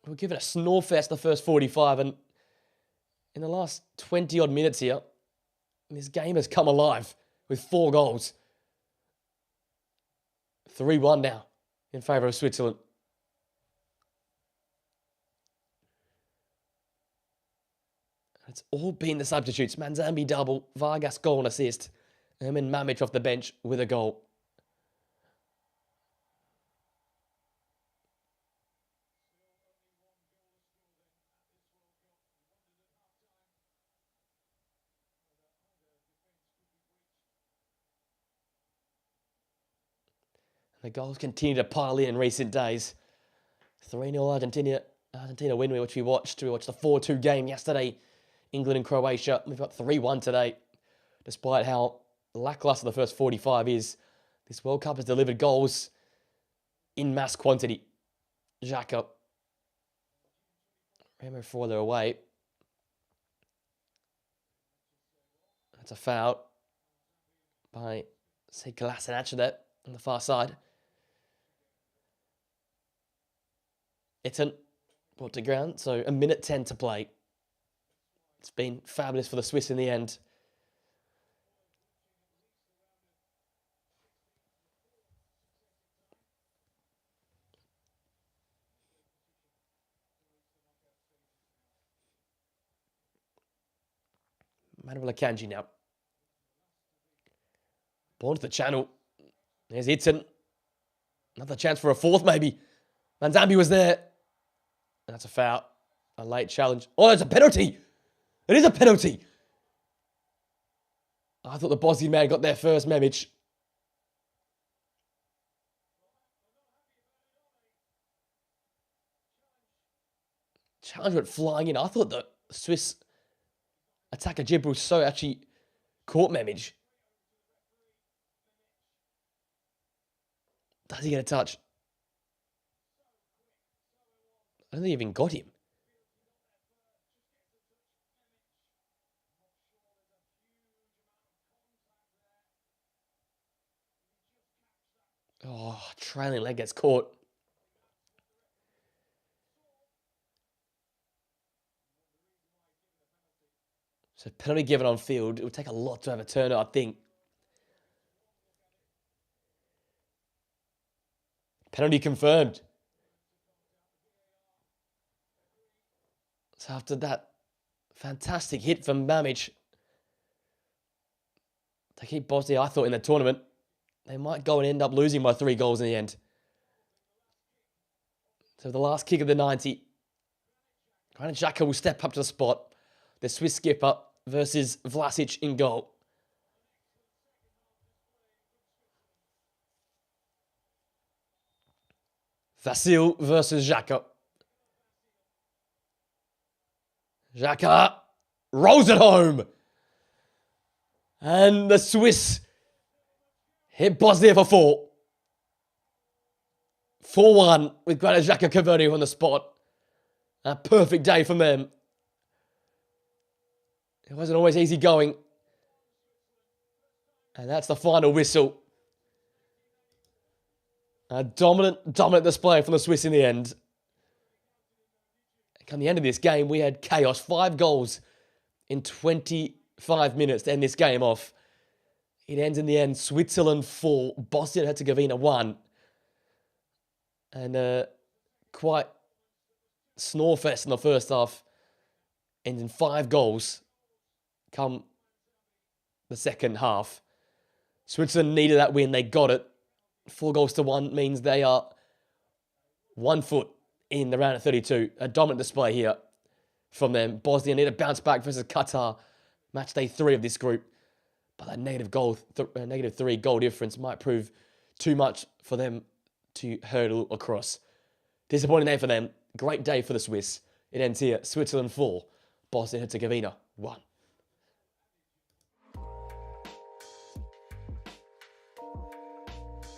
We'll give it a snore fest the first 45, and in the last 20-odd minutes here, this game has come alive with 4 goals. 3-1 now in favour of Switzerland. It's all been the substitutes. Manzambi double, Vargas goal and assist. Ermin Mamic off the bench with a goal. The goals continue to pile in recent days. 3-0 Argentina win, which we watched. We watched the 4-2 game yesterday. England and Croatia. We've got 3-1 today. Despite how lackluster the first 45 is, this World Cup has delivered goals in mass quantity. Xhaka. Remo Freuler away. That's a foul by Kolasinac there on the far side. Itten brought to ground, so a minute 10 to play. It's been fabulous for the Swiss in the end. Manuel Akanji now. Born to the channel. There's Itzen. Another chance for a fourth, maybe. Manzambi was there. And that's a foul. A late challenge. Oh, it's a penalty. It is a penalty. I thought the Bosnian man got there first, Memic. Challenge went flying in. I thought the Swiss attacker Jibril So actually caught Memic. Does he get a touch? I don't think he even got him. Oh, trailing leg gets caught. So penalty given on field. It would take a lot to overturn it, I think. Penalty confirmed. So after that fantastic hit from Mamic to keep Bosnia, I thought, in the tournament, they might go and end up losing by 3 goals in the end. So the last kick of the 90. Granit Xhaka will step up to the spot. The Swiss skipper versus Vlasic in goal. Vasil versus Xhaka. Xhaka rolls it home. And the Swiss hit Bosnia for 4. 4-1 with Granit Xhaka converting on the spot. A perfect day from them. It wasn't always easy going. And that's the final whistle. A dominant display from the Swiss in the end. And come the end of this game, we had chaos. 5 goals in 25 minutes to end this game off. It ends in the end, Switzerland 4, Bosnia and Herzegovina 1. And quite snorefest in the first half. Ends in 5 goals come the second half. Switzerland needed that win. They got it. 4-1 means they are 1 foot in the round of 32. A dominant display here from them. Bosnia need to bounce back versus Qatar. Match day 3 of this group. But that negative 3 goal difference might prove too much for them to hurdle across. Disappointing day for them. Great day for the Swiss. It ends here. Switzerland 4, Bosnia and Herzegovina 1.